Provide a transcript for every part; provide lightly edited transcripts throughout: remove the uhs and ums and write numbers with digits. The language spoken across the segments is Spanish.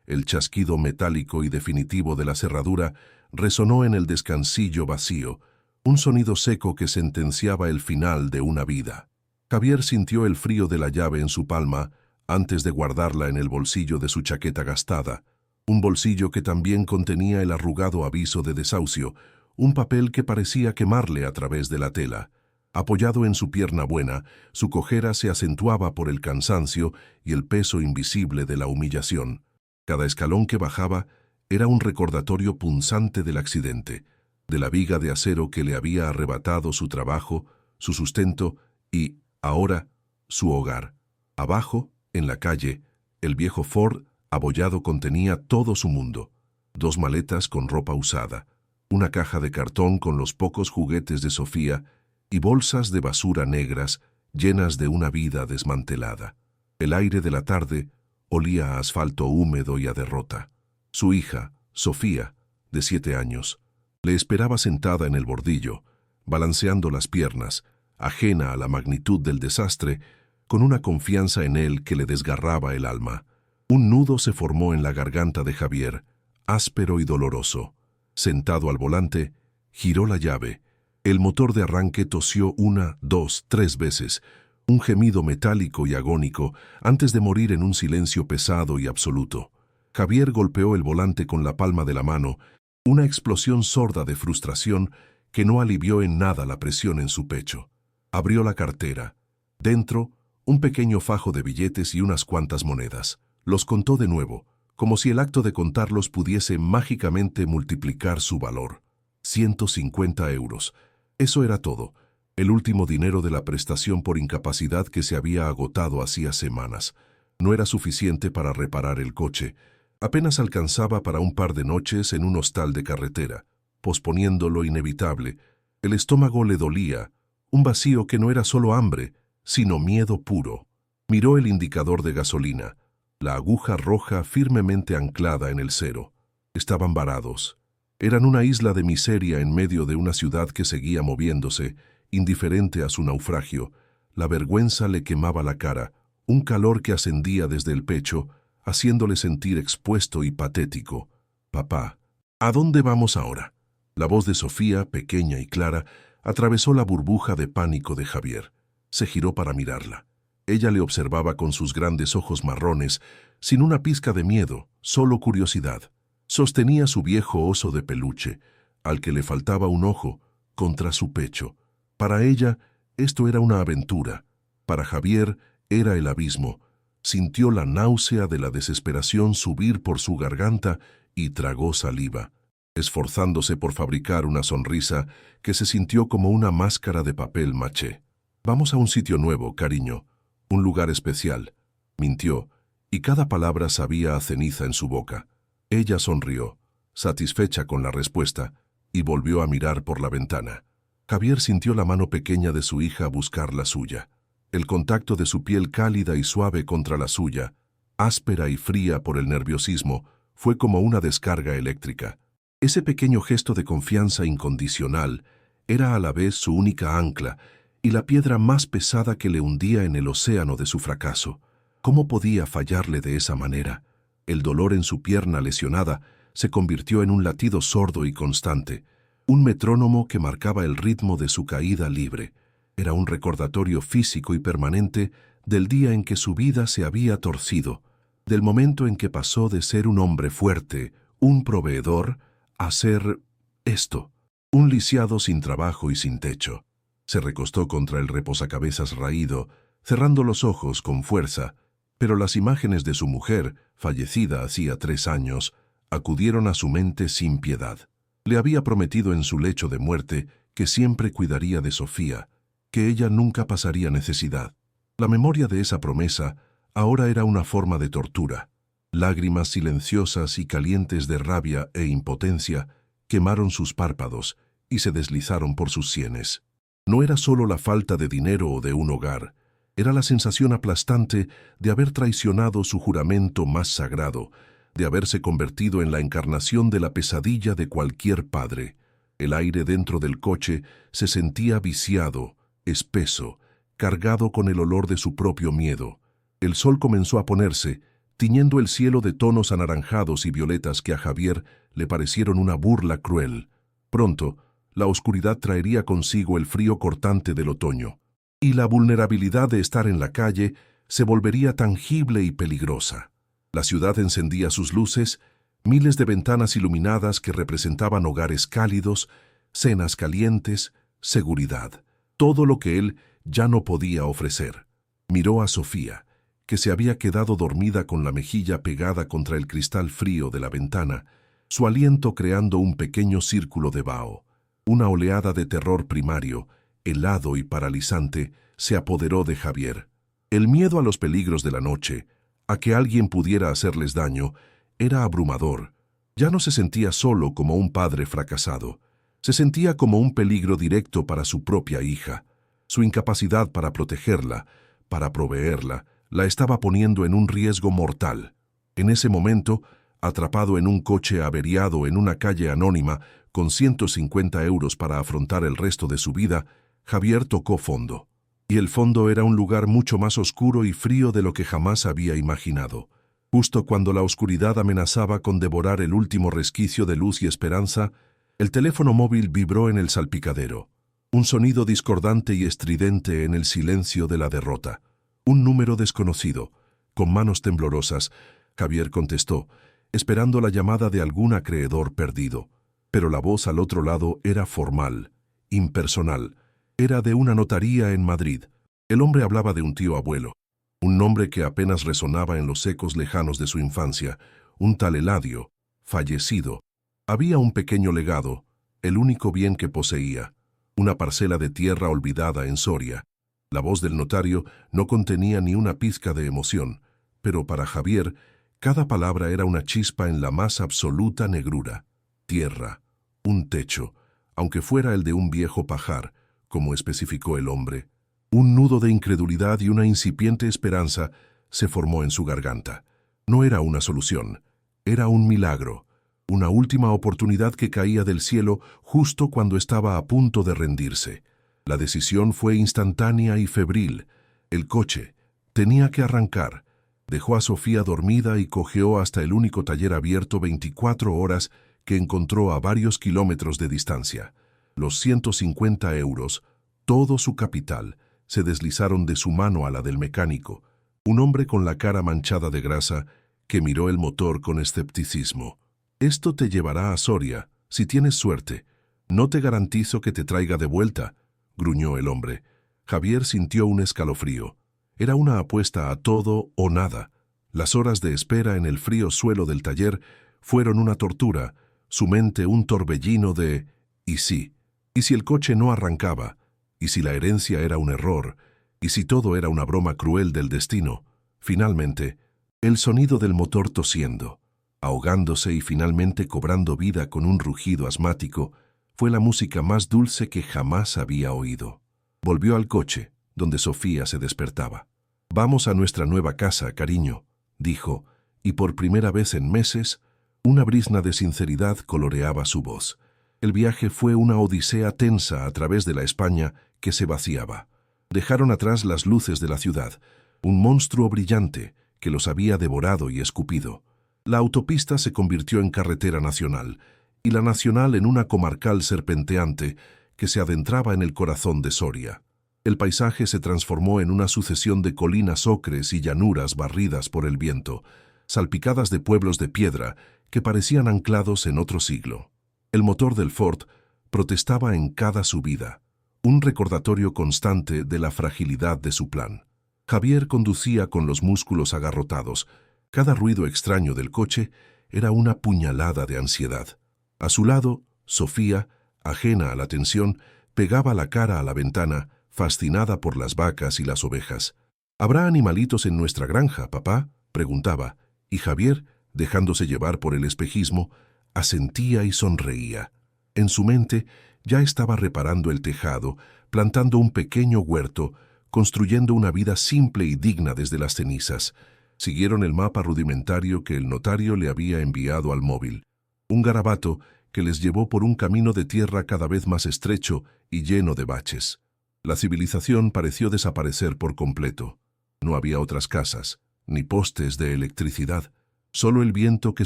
El chasquido metálico y definitivo de la cerradura resonó en el descansillo vacío, un sonido seco que sentenciaba el final de una vida. Javier sintió el frío de la llave en su palma antes de guardarla en el bolsillo de su chaqueta gastada, un bolsillo que también contenía el arrugado aviso de desahucio, un papel que parecía quemarle a través de la tela. Apoyado en su pierna buena, su cojera se acentuaba por el cansancio y el peso invisible de la humillación. Cada escalón que bajaba era un recordatorio punzante del accidente, de la viga de acero que le había arrebatado su trabajo, su sustento y, ahora, su hogar. Abajo, en la calle, el viejo Ford abollado contenía todo su mundo. 2 maletas con ropa usada, una caja de cartón con los pocos juguetes de Sofía y bolsas de basura negras llenas de una vida desmantelada. El aire de la tarde olía a asfalto húmedo y a derrota. Su hija, Sofía, de 7 años, le esperaba sentada en el bordillo, balanceando las piernas, ajena a la magnitud del desastre, con una confianza en él que le desgarraba el alma. Un nudo se formó en la garganta de Javier, áspero y doloroso. Sentado al volante, giró la llave. El motor de arranque tosió 1, 2, 3 veces, un gemido metálico y agónico, antes de morir en un silencio pesado y absoluto. Javier golpeó el volante con la palma de la mano, una explosión sorda de frustración que no alivió en nada la presión en su pecho. Abrió la cartera. Dentro, un pequeño fajo de billetes y unas cuantas monedas. Los contó de nuevo, como si el acto de contarlos pudiese mágicamente multiplicar su valor. 150 euros. Eso era todo, el último dinero de la prestación por incapacidad que se había agotado hacía semanas. No era suficiente para reparar el coche. Apenas alcanzaba para un par de noches en un hostal de carretera, posponiendo lo inevitable. El estómago le dolía, un vacío que no era solo hambre, sino miedo puro. Miró el indicador de gasolina, la aguja roja firmemente anclada en el 0. Estaban varados. Eran una isla de miseria en medio de una ciudad que seguía moviéndose, indiferente a su naufragio. La vergüenza le quemaba la cara, un calor que ascendía desde el pecho, haciéndole sentir expuesto y patético. «Papá, ¿a dónde vamos ahora?». La voz de Sofía, pequeña y clara, atravesó la burbuja de pánico de Javier. Se giró para mirarla. Ella le observaba con sus grandes ojos marrones, sin una pizca de miedo, solo curiosidad. Sostenía su viejo oso de peluche, al que le faltaba un ojo, contra su pecho. Para ella, esto era una aventura. Para Javier, era el abismo. Sintió la náusea de la desesperación subir por su garganta y tragó saliva, esforzándose por fabricar una sonrisa que se sintió como una máscara de papel maché. «Vamos a un sitio nuevo, cariño, un lugar especial», mintió, y cada palabra sabía a ceniza en su boca. Ella sonrió, satisfecha con la respuesta, y volvió a mirar por la ventana. Javier sintió la mano pequeña de su hija buscar la suya. El contacto de su piel cálida y suave contra la suya, áspera y fría por el nerviosismo, fue como una descarga eléctrica. Ese pequeño gesto de confianza incondicional era a la vez su única ancla y la piedra más pesada que le hundía en el océano de su fracaso. ¿Cómo podía fallarle de esa manera? El dolor en su pierna lesionada se convirtió en un latido sordo y constante, un metrónomo que marcaba el ritmo de su caída libre. Era un recordatorio físico y permanente del día en que su vida se había torcido, del momento en que pasó de ser un hombre fuerte, un proveedor, a ser esto, un lisiado sin trabajo y sin techo. Se recostó contra el reposacabezas raído, cerrando los ojos con fuerza, pero las imágenes de su mujer, fallecida hacía 3 años, acudieron a su mente sin piedad. Le había prometido en su lecho de muerte que siempre cuidaría de Sofía, que ella nunca pasaría necesidad. La memoria de esa promesa ahora era una forma de tortura. Lágrimas silenciosas y calientes de rabia e impotencia quemaron sus párpados y se deslizaron por sus sienes. No era solo la falta de dinero o de un hogar, era la sensación aplastante de haber traicionado su juramento más sagrado, de haberse convertido en la encarnación de la pesadilla de cualquier padre. El aire dentro del coche se sentía viciado, espeso, cargado con el olor de su propio miedo. El sol comenzó a ponerse, tiñendo el cielo de tonos anaranjados y violetas que a Javier le parecieron una burla cruel. Pronto, la oscuridad traería consigo el frío cortante del otoño, y la vulnerabilidad de estar en la calle se volvería tangible y peligrosa. La ciudad encendía sus luces, miles de ventanas iluminadas que representaban hogares cálidos, cenas calientes, seguridad, todo lo que él ya no podía ofrecer. Miró a Sofía, que se había quedado dormida con la mejilla pegada contra el cristal frío de la ventana, su aliento creando un pequeño círculo de vaho. Una oleada de terror primario, helado y paralizante, se apoderó de Javier. El miedo a los peligros de la noche, a que alguien pudiera hacerles daño, era abrumador. Ya no se sentía solo como un padre fracasado. Se sentía como un peligro directo para su propia hija. Su incapacidad para protegerla, para proveerla, la estaba poniendo en un riesgo mortal. En ese momento, atrapado en un coche averiado en una calle anónima, con 150 euros para afrontar el resto de su vida, Javier tocó fondo. Y el fondo era un lugar mucho más oscuro y frío de lo que jamás había imaginado. Justo cuando la oscuridad amenazaba con devorar el último resquicio de luz y esperanza, el teléfono móvil vibró en el salpicadero. Un sonido discordante y estridente en el silencio de la derrota. Un número desconocido. Con manos temblorosas, Javier contestó, esperando la llamada de algún acreedor perdido. Pero la voz al otro lado era formal, impersonal. Era de una notaría en Madrid. El hombre hablaba de un tío abuelo, un nombre que apenas resonaba en los ecos lejanos de su infancia, un tal Eladio, fallecido. Había un pequeño legado, el único bien que poseía, una parcela de tierra olvidada en Soria. La voz del notario no contenía ni una pizca de emoción, pero para Javier, cada palabra era una chispa en la más absoluta negrura. Tierra, un techo, aunque fuera el de un viejo pajar, como especificó el hombre. Un nudo de incredulidad y una incipiente esperanza se formó en su garganta. No era una solución, era un milagro, una última oportunidad que caía del cielo justo cuando estaba a punto de rendirse. La decisión fue instantánea y febril. El coche tenía que arrancar. Dejó a Sofía dormida y cojeó hasta el único taller abierto 24 horas que encontró a varios kilómetros de distancia. Los 150 euros, todo su capital, se deslizaron de su mano a la del mecánico, un hombre con la cara manchada de grasa que miró el motor con escepticismo. «Esto te llevará a Soria, si tienes suerte. No te garantizo que te traiga de vuelta», gruñó el hombre. Javier sintió un escalofrío. Era una apuesta a todo o nada. Las horas de espera en el frío suelo del taller fueron una tortura, su mente un torbellino de «¿y sí? ¿Y si el coche no arrancaba? ¿Y si la herencia era un error? ¿Y si todo era una broma cruel del destino?» Finalmente, el sonido del motor tosiendo, ahogándose y finalmente cobrando vida con un rugido asmático, fue la música más dulce que jamás había oído. Volvió al coche, donde Sofía se despertaba. «Vamos a nuestra nueva casa, cariño», dijo, y por primera vez en meses, una brizna de sinceridad coloreaba su voz. El viaje fue una odisea tensa a través de la España que se vaciaba. Dejaron atrás las luces de la ciudad, un monstruo brillante que los había devorado y escupido. La autopista se convirtió en carretera nacional, y la nacional en una comarcal serpenteante que se adentraba en el corazón de Soria. El paisaje se transformó en una sucesión de colinas ocres y llanuras barridas por el viento, salpicadas de pueblos de piedra que parecían anclados en otro siglo. El motor del Ford protestaba en cada subida, un recordatorio constante de la fragilidad de su plan. Javier conducía con los músculos agarrotados. Cada ruido extraño del coche era una puñalada de ansiedad. A su lado, Sofía, ajena a la tensión, pegaba la cara a la ventana, fascinada por las vacas y las ovejas. «¿Habrá animalitos en nuestra granja, papá?», preguntaba, y Javier, dejándose llevar por el espejismo, asentía y sonreía. En su mente ya estaba reparando el tejado, plantando un pequeño huerto, construyendo una vida simple y digna desde las cenizas. Siguieron el mapa rudimentario que el notario le había enviado al móvil. Un garabato que les llevó por un camino de tierra cada vez más estrecho y lleno de baches. La civilización pareció desaparecer por completo. No había otras casas, ni postes de electricidad, solo el viento que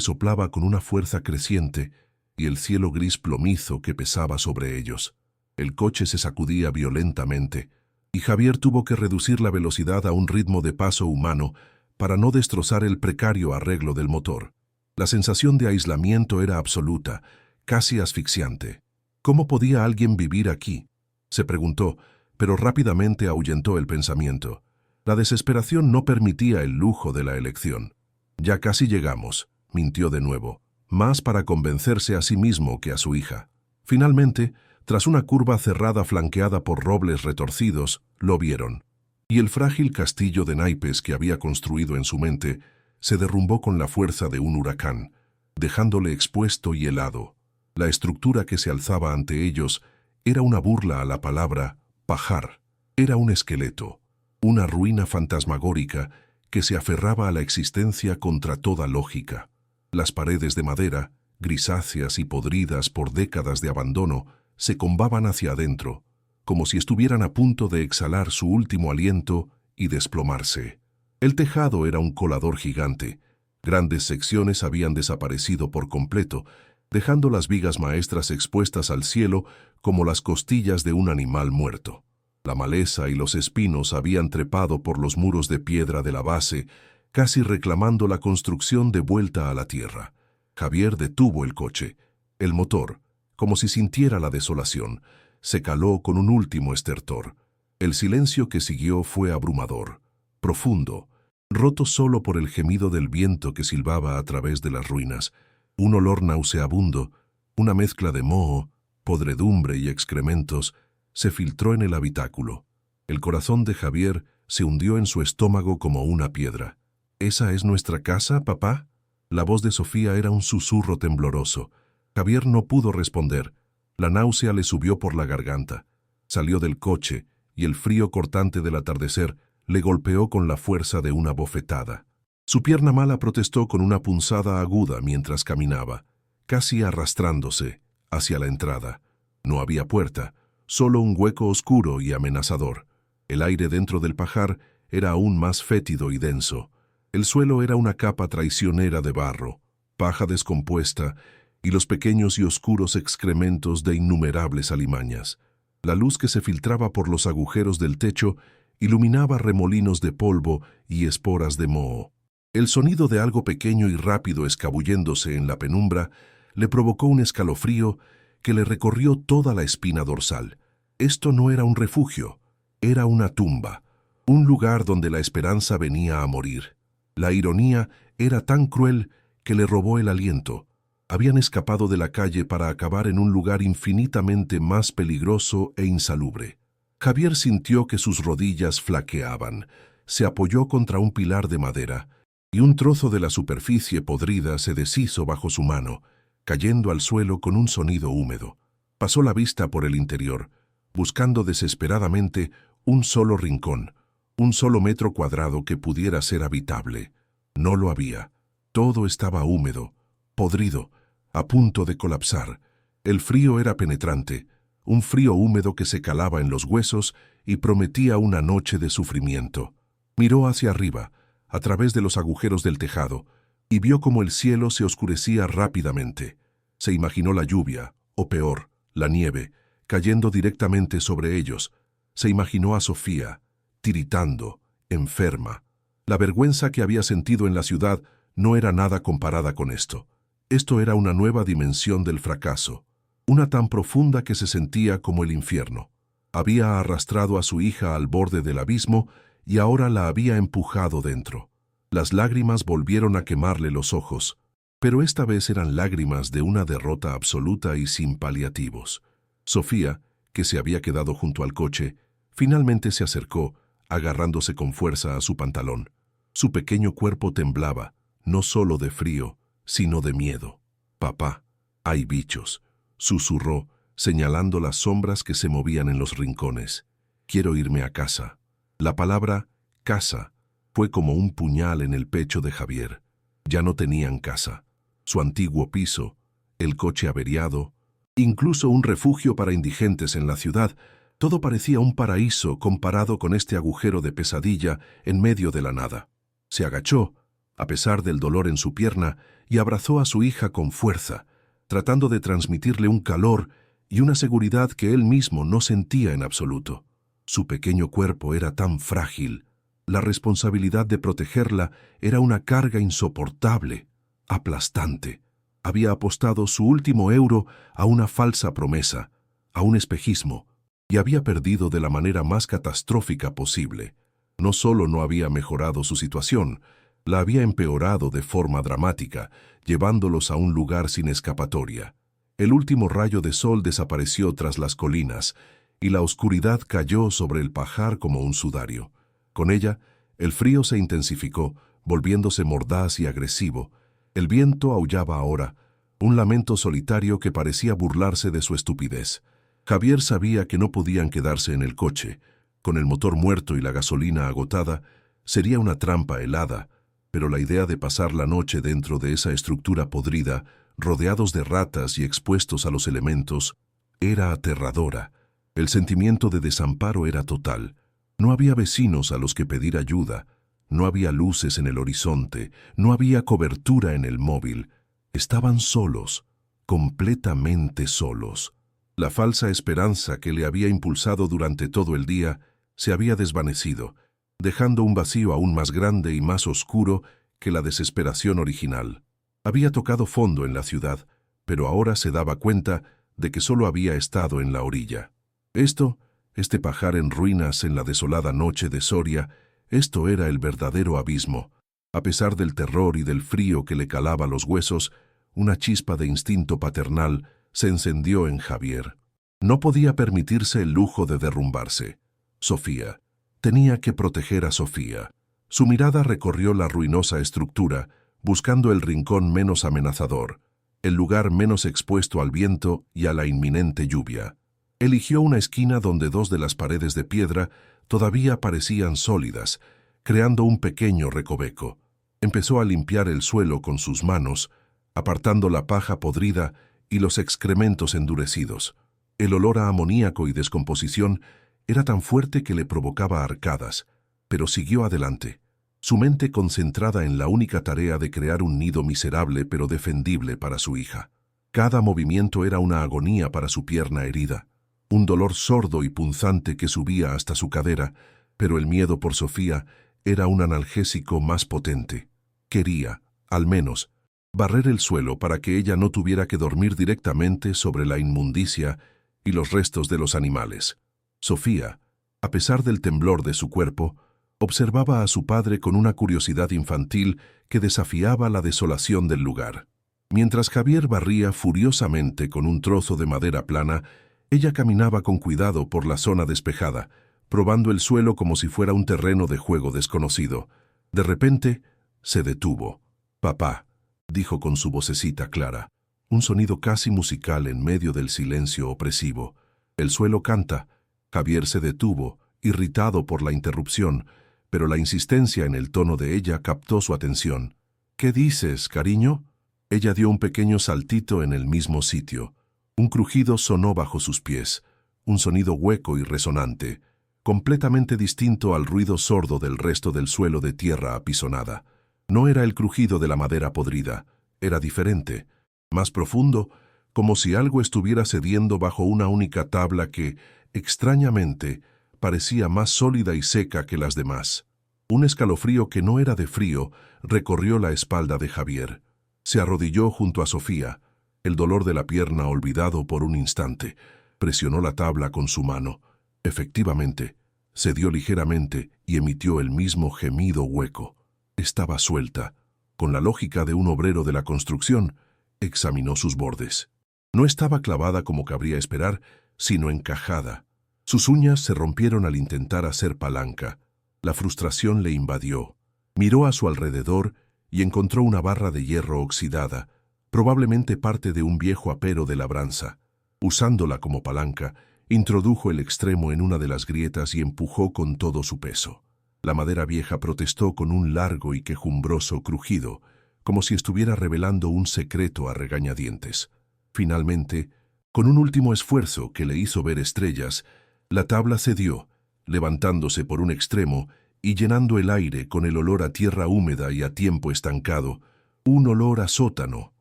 soplaba con una fuerza creciente y el cielo gris plomizo que pesaba sobre ellos. El coche se sacudía violentamente, y Javier tuvo que reducir la velocidad a un ritmo de paso humano para no destrozar el precario arreglo del motor. La sensación de aislamiento era absoluta, casi asfixiante. ¿Cómo podía alguien vivir aquí?, se preguntó, pero rápidamente ahuyentó el pensamiento. La desesperación no permitía el lujo de la elección. Ya casi llegamos, mintió de nuevo, más para convencerse a sí mismo que a su hija. Finalmente, tras una curva cerrada flanqueada por robles retorcidos, lo vieron, y el frágil castillo de naipes que había construido en su mente se derrumbó con la fuerza de un huracán, dejándole expuesto y helado. La estructura que se alzaba ante ellos era una burla a la palabra pajar. Era un esqueleto, una ruina fantasmagórica que se aferraba a la existencia contra toda lógica. Las paredes de madera, grisáceas y podridas por décadas de abandono, se combaban hacia adentro, como si estuvieran a punto de exhalar su último aliento y desplomarse. El tejado era un colador gigante. Grandes secciones habían desaparecido por completo, dejando las vigas maestras expuestas al cielo como las costillas de un animal muerto. La maleza y los espinos habían trepado por los muros de piedra de la base, casi reclamando la construcción de vuelta a la tierra. Javier detuvo el coche. El motor, como si sintiera la desolación, se caló con un último estertor. El silencio que siguió fue abrumador, profundo, roto solo por el gemido del viento que silbaba a través de las ruinas. Un olor nauseabundo, una mezcla de moho, podredumbre y excrementos, se filtró en el habitáculo. El corazón de Javier se hundió en su estómago como una piedra. ¿Esa es nuestra casa, papá? La voz de Sofía era un susurro tembloroso. Javier no pudo responder. La náusea le subió por la garganta. Salió del coche y el frío cortante del atardecer le golpeó con la fuerza de una bofetada. Su pierna mala protestó con una punzada aguda mientras caminaba, casi arrastrándose hacia la entrada. No había puerta, solo un hueco oscuro y amenazador. El aire dentro del pajar era aún más fétido y denso. El suelo era una capa traicionera de barro, paja descompuesta y los pequeños y oscuros excrementos de innumerables alimañas. La luz que se filtraba por los agujeros del techo iluminaba remolinos de polvo y esporas de moho. El sonido de algo pequeño y rápido escabulléndose en la penumbra le provocó un escalofrío que le recorrió toda la espina dorsal. Esto no era un refugio, era una tumba, un lugar donde la esperanza venía a morir. La ironía era tan cruel que le robó el aliento. Habían escapado de la calle para acabar en un lugar infinitamente más peligroso e insalubre. Javier sintió que sus rodillas flaqueaban. Se apoyó contra un pilar de madera y un trozo de la superficie podrida se deshizo bajo su mano, cayendo al suelo con un sonido húmedo. Pasó la vista por el interior, buscando desesperadamente un solo rincón, un solo metro cuadrado que pudiera ser habitable. No lo había. Todo estaba húmedo, podrido, a punto de colapsar. El frío era penetrante, un frío húmedo que se calaba en los huesos y prometía una noche de sufrimiento. Miró hacia arriba, a través de los agujeros del tejado, y vio cómo el cielo se oscurecía rápidamente. Se imaginó la lluvia, o peor, la nieve, cayendo directamente sobre ellos. Se imaginó a Sofía, tiritando, enferma. La vergüenza que había sentido en la ciudad no era nada comparada con esto. Esto era una nueva dimensión del fracaso, una tan profunda que se sentía como el infierno. Había arrastrado a su hija al borde del abismo y ahora la había empujado dentro. Las lágrimas volvieron a quemarle los ojos, pero esta vez eran lágrimas de una derrota absoluta y sin paliativos. Sofía, que se había quedado junto al coche, finalmente se acercó, agarrándose con fuerza a su pantalón. Su pequeño cuerpo temblaba, no solo de frío, sino de miedo. «Papá, hay bichos», susurró, señalando las sombras que se movían en los rincones. «Quiero irme a casa». La palabra «casa» fue como un puñal en el pecho de Javier. Ya no tenían casa. Su antiguo piso, el coche averiado, incluso un refugio para indigentes en la ciudad, todo parecía un paraíso comparado con este agujero de pesadilla en medio de la nada. Se agachó, a pesar del dolor en su pierna, y abrazó a su hija con fuerza, tratando de transmitirle un calor y una seguridad que él mismo no sentía en absoluto. Su pequeño cuerpo era tan frágil. La responsabilidad de protegerla era una carga insoportable, aplastante. Había apostado su último euro a una falsa promesa, a un espejismo, y había perdido de la manera más catastrófica posible. No solo no había mejorado su situación, la había empeorado de forma dramática, llevándolos a un lugar sin escapatoria. El último rayo de sol desapareció tras las colinas, y la oscuridad cayó sobre el pajar como un sudario. Con ella, el frío se intensificó, volviéndose mordaz y agresivo. El viento aullaba ahora, un lamento solitario que parecía burlarse de su estupidez. Javier sabía que no podían quedarse en el coche. Con el motor muerto y la gasolina agotada, sería una trampa helada, pero la idea de pasar la noche dentro de esa estructura podrida, rodeados de ratas y expuestos a los elementos, era aterradora. El sentimiento de desamparo era total. No había vecinos a los que pedir ayuda, no había luces en el horizonte, no había cobertura en el móvil. Estaban solos, completamente solos. La falsa esperanza que le había impulsado durante todo el día se había desvanecido, dejando un vacío aún más grande y más oscuro que la desesperación original. Había tocado fondo en la ciudad, pero ahora se daba cuenta de que solo había estado en la orilla. Este pajar en ruinas en la desolada noche de Soria, esto era el verdadero abismo. A pesar del terror y del frío que le calaba los huesos, una chispa de instinto paternal se encendió en Javier. No podía permitirse el lujo de derrumbarse. Sofía. Tenía que proteger a Sofía. Su mirada recorrió la ruinosa estructura, buscando el rincón menos amenazador, el lugar menos expuesto al viento y a la inminente lluvia. Eligió una esquina donde dos de las paredes de piedra todavía parecían sólidas, creando un pequeño recoveco. Empezó a limpiar el suelo con sus manos, apartando la paja podrida y los excrementos endurecidos. El olor a amoníaco y descomposición era tan fuerte que le provocaba arcadas, pero siguió adelante, su mente concentrada en la única tarea de crear un nido miserable pero defendible para su hija. Cada movimiento era una agonía para su pierna herida, un dolor sordo y punzante que subía hasta su cadera, pero el miedo por Sofía era un analgésico más potente. Quería, al menos, barrer el suelo para que ella no tuviera que dormir directamente sobre la inmundicia y los restos de los animales. Sofía, a pesar del temblor de su cuerpo, observaba a su padre con una curiosidad infantil que desafiaba la desolación del lugar. Mientras Javier barría furiosamente con un trozo de madera plana, ella caminaba con cuidado por la zona despejada, probando el suelo como si fuera un terreno de juego desconocido. De repente, se detuvo. «Papá», dijo con su vocecita clara, un sonido casi musical en medio del silencio opresivo. «El suelo canta». Javier se detuvo, irritado por la interrupción, pero la insistencia en el tono de ella captó su atención. «¿Qué dices, cariño?» Ella dio un pequeño saltito en el mismo sitio. Un crujido sonó bajo sus pies, un sonido hueco y resonante, completamente distinto al ruido sordo del resto del suelo de tierra apisonada. No era el crujido de la madera podrida, era diferente, más profundo, como si algo estuviera cediendo bajo una única tabla que, extrañamente, parecía más sólida y seca que las demás. Un escalofrío que no era de frío recorrió la espalda de Javier. Se arrodilló junto a Sofía, el dolor de la pierna olvidado por un instante. Presionó la tabla con su mano. Efectivamente, cedió ligeramente y emitió el mismo gemido hueco. Estaba suelta. Con la lógica de un obrero de la construcción, examinó sus bordes. No estaba clavada como cabría esperar, sino encajada. Sus uñas se rompieron al intentar hacer palanca. La frustración le invadió. Miró a su alrededor y encontró una barra de hierro oxidada, probablemente parte de un viejo apero de labranza. Usándola como palanca, introdujo el extremo en una de las grietas y empujó con todo su peso. La madera vieja protestó con un largo y quejumbroso crujido, como si estuviera revelando un secreto a regañadientes. Finalmente, con un último esfuerzo que le hizo ver estrellas, la tabla cedió, levantándose por un extremo y llenando el aire con el olor a tierra húmeda y a tiempo estancado, un olor a sótano,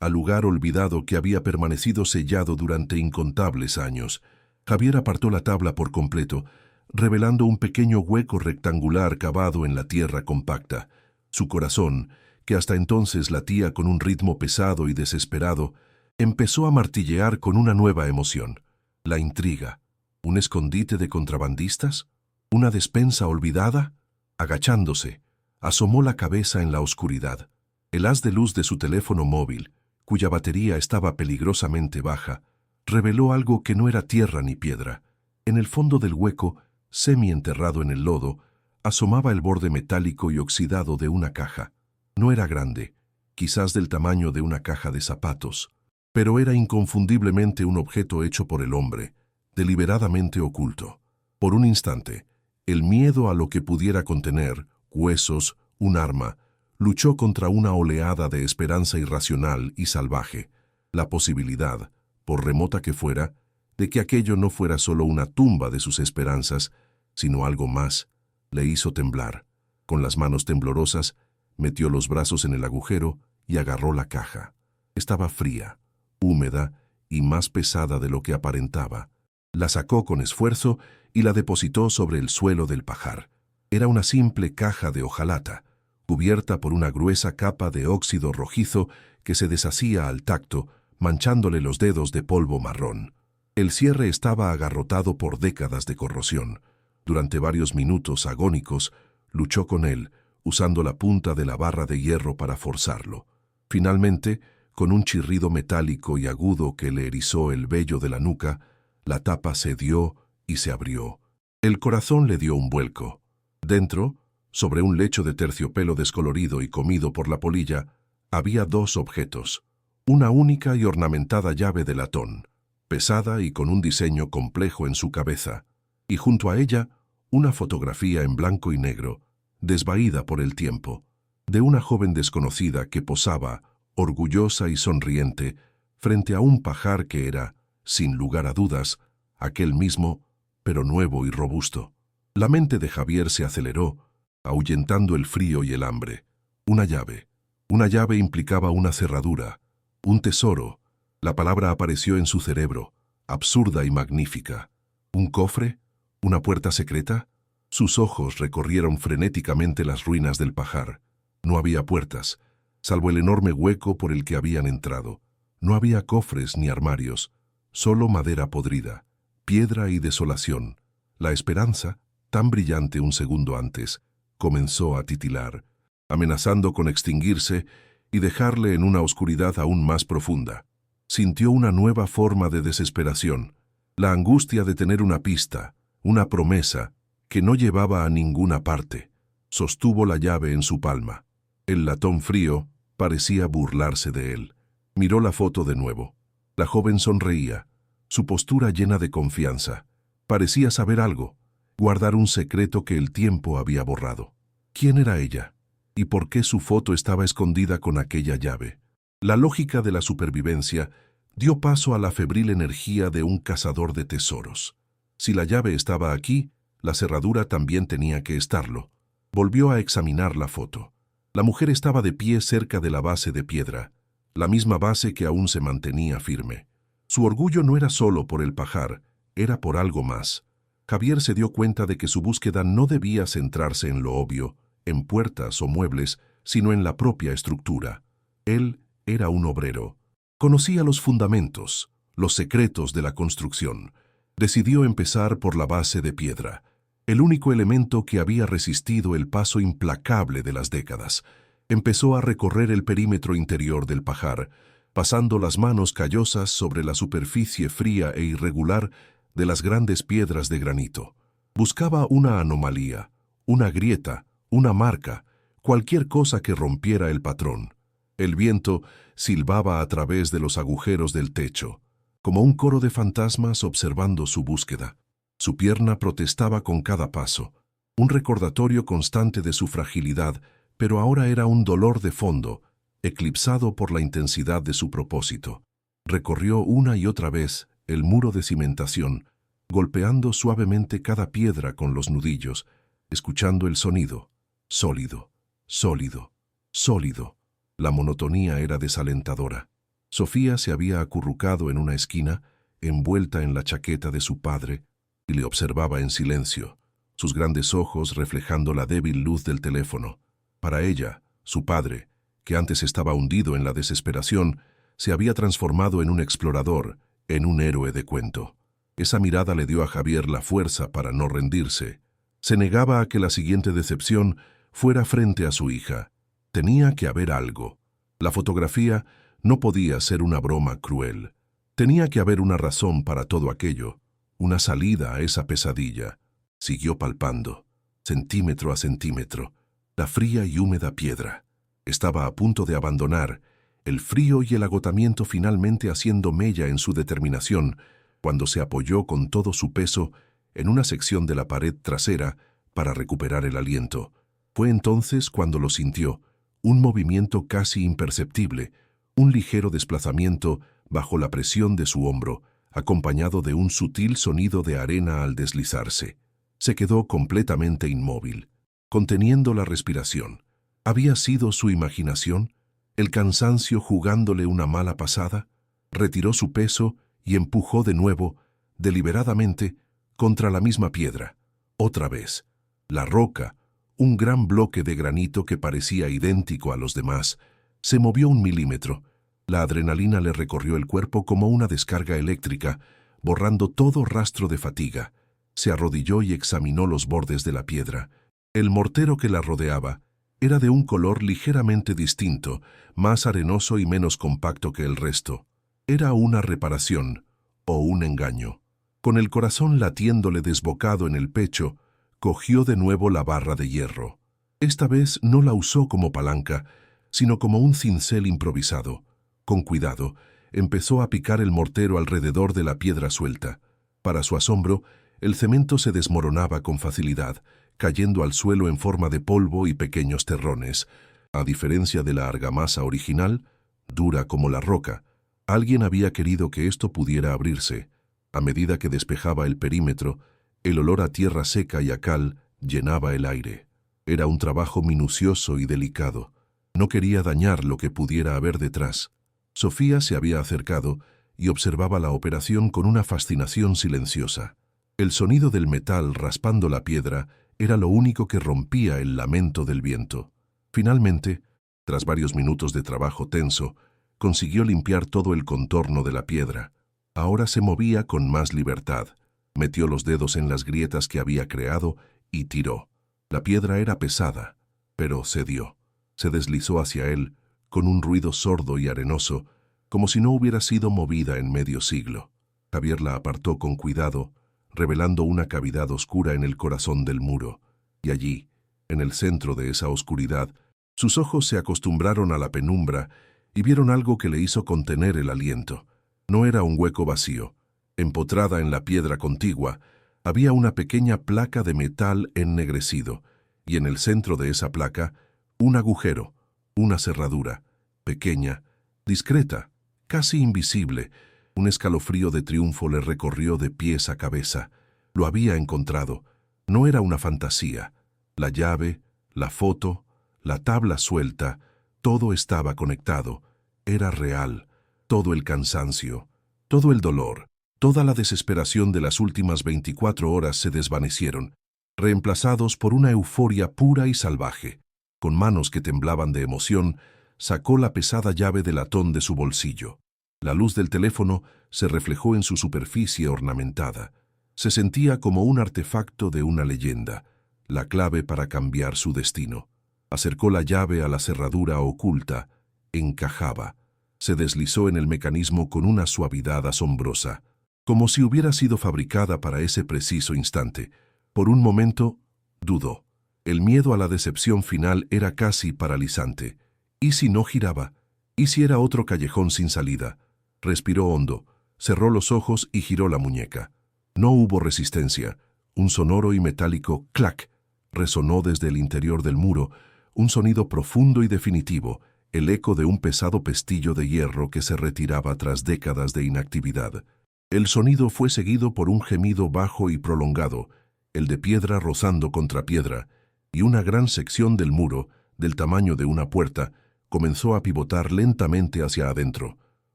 a lugar olvidado que había permanecido sellado durante incontables años. Javier apartó la tabla por completo, revelando un pequeño hueco rectangular cavado en la tierra compacta. Su corazón, que hasta entonces latía con un ritmo pesado y desesperado, empezó a martillear con una nueva emoción: la intriga. ¿Un escondite de contrabandistas? ¿Una despensa olvidada? Agachándose, asomó la cabeza en la oscuridad. El haz de luz de su teléfono móvil, cuya batería estaba peligrosamente baja, reveló algo que no era tierra ni piedra. En el fondo del hueco, semi-enterrado en el lodo, asomaba el borde metálico y oxidado de una caja. No era grande, quizás del tamaño de una caja de zapatos, pero era inconfundiblemente un objeto hecho por el hombre, deliberadamente oculto. Por un instante, el miedo a lo que pudiera contener, huesos, un arma, luchó contra una oleada de esperanza irracional y salvaje. La posibilidad, por remota que fuera, de que aquello no fuera solo una tumba de sus esperanzas, sino algo más, le hizo temblar. Con las manos temblorosas, metió los brazos en el agujero y agarró la caja. Estaba fría, húmeda y más pesada de lo que aparentaba. La sacó con esfuerzo y la depositó sobre el suelo del pajar. Era una simple caja de hojalata, cubierta por una gruesa capa de óxido rojizo que se deshacía al tacto, manchándole los dedos de polvo marrón. El cierre estaba agarrotado por décadas de corrosión. Durante varios minutos agónicos, luchó con él, usando la punta de la barra de hierro para forzarlo. Finalmente, con un chirrido metálico y agudo que le erizó el vello de la nuca, la tapa cedió y se abrió. El corazón le dio un vuelco. Dentro, sobre un lecho de terciopelo descolorido y comido por la polilla, había dos objetos: una única y ornamentada llave de latón, pesada y con un diseño complejo en su cabeza, y junto a ella una fotografía en blanco y negro, desvaída por el tiempo, de una joven desconocida que posaba, orgullosa y sonriente, frente a un pajar que era, sin lugar a dudas, aquel mismo, pero nuevo y robusto. La mente de Javier se aceleró, ahuyentando el frío y el hambre. Una llave. Una llave implicaba una cerradura, un tesoro. La palabra apareció en su cerebro, absurda y magnífica. ¿Un cofre? ¿Una puerta secreta? Sus ojos recorrieron frenéticamente las ruinas del pajar. No había puertas, salvo el enorme hueco por el que habían entrado. No había cofres ni armarios, solo madera podrida, piedra y desolación. La esperanza, tan brillante un segundo antes, comenzó a titilar, amenazando con extinguirse y dejarle en una oscuridad aún más profunda. Sintió una nueva forma de desesperación, la angustia de tener una pista, una promesa, que no llevaba a ninguna parte. Sostuvo la llave en su palma. El latón frío parecía burlarse de él. Miró la foto de nuevo. La joven sonreía, su postura llena de confianza. Parecía saber algo, guardar un secreto que el tiempo había borrado. ¿Quién era ella? ¿Y por qué su foto estaba escondida con aquella llave? La lógica de la supervivencia dio paso a la febril energía de un cazador de tesoros. Si la llave estaba aquí, la cerradura también tenía que estarlo. Volvió a examinar la foto. La mujer estaba de pie cerca de la base de piedra, la misma base que aún se mantenía firme. Su orgullo no era solo por el pajar, era por algo más. Javier se dio cuenta de que su búsqueda no debía centrarse en lo obvio, en puertas o muebles, sino en la propia estructura. Él era un obrero. Conocía los fundamentos, los secretos de la construcción. Decidió empezar por la base de piedra, el único elemento que había resistido el paso implacable de las décadas. Empezó a recorrer el perímetro interior del pajar, pasando las manos callosas sobre la superficie fría e irregular de las grandes piedras de granito. Buscaba una anomalía, una grieta, una marca, cualquier cosa que rompiera el patrón. El viento silbaba a través de los agujeros del techo, como un coro de fantasmas observando su búsqueda. Su pierna protestaba con cada paso, un recordatorio constante de su fragilidad, pero ahora era un dolor de fondo, eclipsado por la intensidad de su propósito. Recorrió una y otra vez el muro de cimentación, golpeando suavemente cada piedra con los nudillos, escuchando el sonido. Sólido, sólido, sólido. La monotonía era desalentadora. Sofía se había acurrucado en una esquina, envuelta en la chaqueta de su padre, y le observaba en silencio, sus grandes ojos reflejando la débil luz del teléfono. Para ella, su padre, que antes estaba hundido en la desesperación, se había transformado en un explorador, en un héroe de cuento. Esa mirada le dio a Javier la fuerza para no rendirse. Se negaba a que la siguiente decepción fuera frente a su hija. Tenía que haber algo. La fotografía no podía ser una broma cruel. Tenía que haber una razón para todo aquello, una salida a esa pesadilla. Siguió palpando, centímetro a centímetro, la fría y húmeda piedra. Estaba a punto de abandonar, el frío y el agotamiento finalmente haciendo mella en su determinación, cuando se apoyó con todo su peso en una sección de la pared trasera para recuperar el aliento. Fue entonces cuando lo sintió, un movimiento casi imperceptible, un ligero desplazamiento bajo la presión de su hombro, acompañado de un sutil sonido de arena al deslizarse. Se quedó completamente inmóvil, conteniendo la respiración. ¿Había sido su imaginación? ¿El cansancio jugándole una mala pasada? Retiró su peso y empujó de nuevo, deliberadamente, contra la misma piedra. Otra vez. La roca, un gran bloque de granito que parecía idéntico a los demás, se movió 1 milímetro. La adrenalina le recorrió el cuerpo como una descarga eléctrica, borrando todo rastro de fatiga. Se arrodilló y examinó los bordes de la piedra. El mortero que la rodeaba era de un color ligeramente distinto, más arenoso y menos compacto que el resto. Era una reparación o un engaño. Con el corazón latiéndole desbocado en el pecho, cogió de nuevo la barra de hierro. Esta vez no la usó como palanca, sino como un cincel improvisado. Con cuidado, empezó a picar el mortero alrededor de la piedra suelta. Para su asombro, el cemento se desmoronaba con facilidad, cayendo al suelo en forma de polvo y pequeños terrones. A diferencia de la argamasa original, dura como la roca, alguien había querido que esto pudiera abrirse. A medida que despejaba el perímetro, el olor a tierra seca y a cal llenaba el aire. Era un trabajo minucioso y delicado. No quería dañar lo que pudiera haber detrás. Sofía se había acercado y observaba la operación con una fascinación silenciosa. El sonido del metal raspando la piedra era lo único que rompía el lamento del viento. Finalmente, tras varios minutos de trabajo tenso, consiguió limpiar todo el contorno de la piedra. Ahora se movía con más libertad. Metió los dedos en las grietas que había creado y tiró. La piedra era pesada, pero cedió. Se deslizó hacia él, con un ruido sordo y arenoso, como si no hubiera sido movida en medio siglo. Javier la apartó con cuidado, revelando una cavidad oscura en el corazón del muro, y allí, en el centro de esa oscuridad, sus ojos se acostumbraron a la penumbra y vieron algo que le hizo contener el aliento. No era un hueco vacío. Empotrada en la piedra contigua, había una pequeña placa de metal ennegrecido, y en el centro de esa placa, un agujero, una cerradura, pequeña, discreta, casi invisible. Un escalofrío de triunfo le recorrió de pies a cabeza. Lo había encontrado. No era una fantasía. La llave, la foto, la tabla suelta, todo estaba conectado. Era real. Todo el cansancio, todo el dolor, toda la desesperación de las últimas 24 horas se desvanecieron, reemplazados por una euforia pura y salvaje. Con manos que temblaban de emoción, sacó la pesada llave de latón de su bolsillo. La luz del teléfono se reflejó en su superficie ornamentada. Se sentía como un artefacto de una leyenda, la clave para cambiar su destino. Acercó la llave a la cerradura oculta, encajaba. Se deslizó en el mecanismo con una suavidad asombrosa, como si hubiera sido fabricada para ese preciso instante. Por un momento, dudó. El miedo a la decepción final era casi paralizante. ¿Y si no giraba? ¿Y si era otro callejón sin salida? Respiró hondo, cerró los ojos y giró la muñeca. No hubo resistencia. Un sonoro y metálico clac resonó desde el interior del muro, un sonido profundo y definitivo, el eco de un pesado pestillo de hierro que se retiraba tras décadas de inactividad. El sonido fue seguido por un gemido bajo y prolongado, el de piedra rozando contra piedra, y una gran sección del muro, del tamaño de una puerta, comenzó a pivotar lentamente hacia adentro.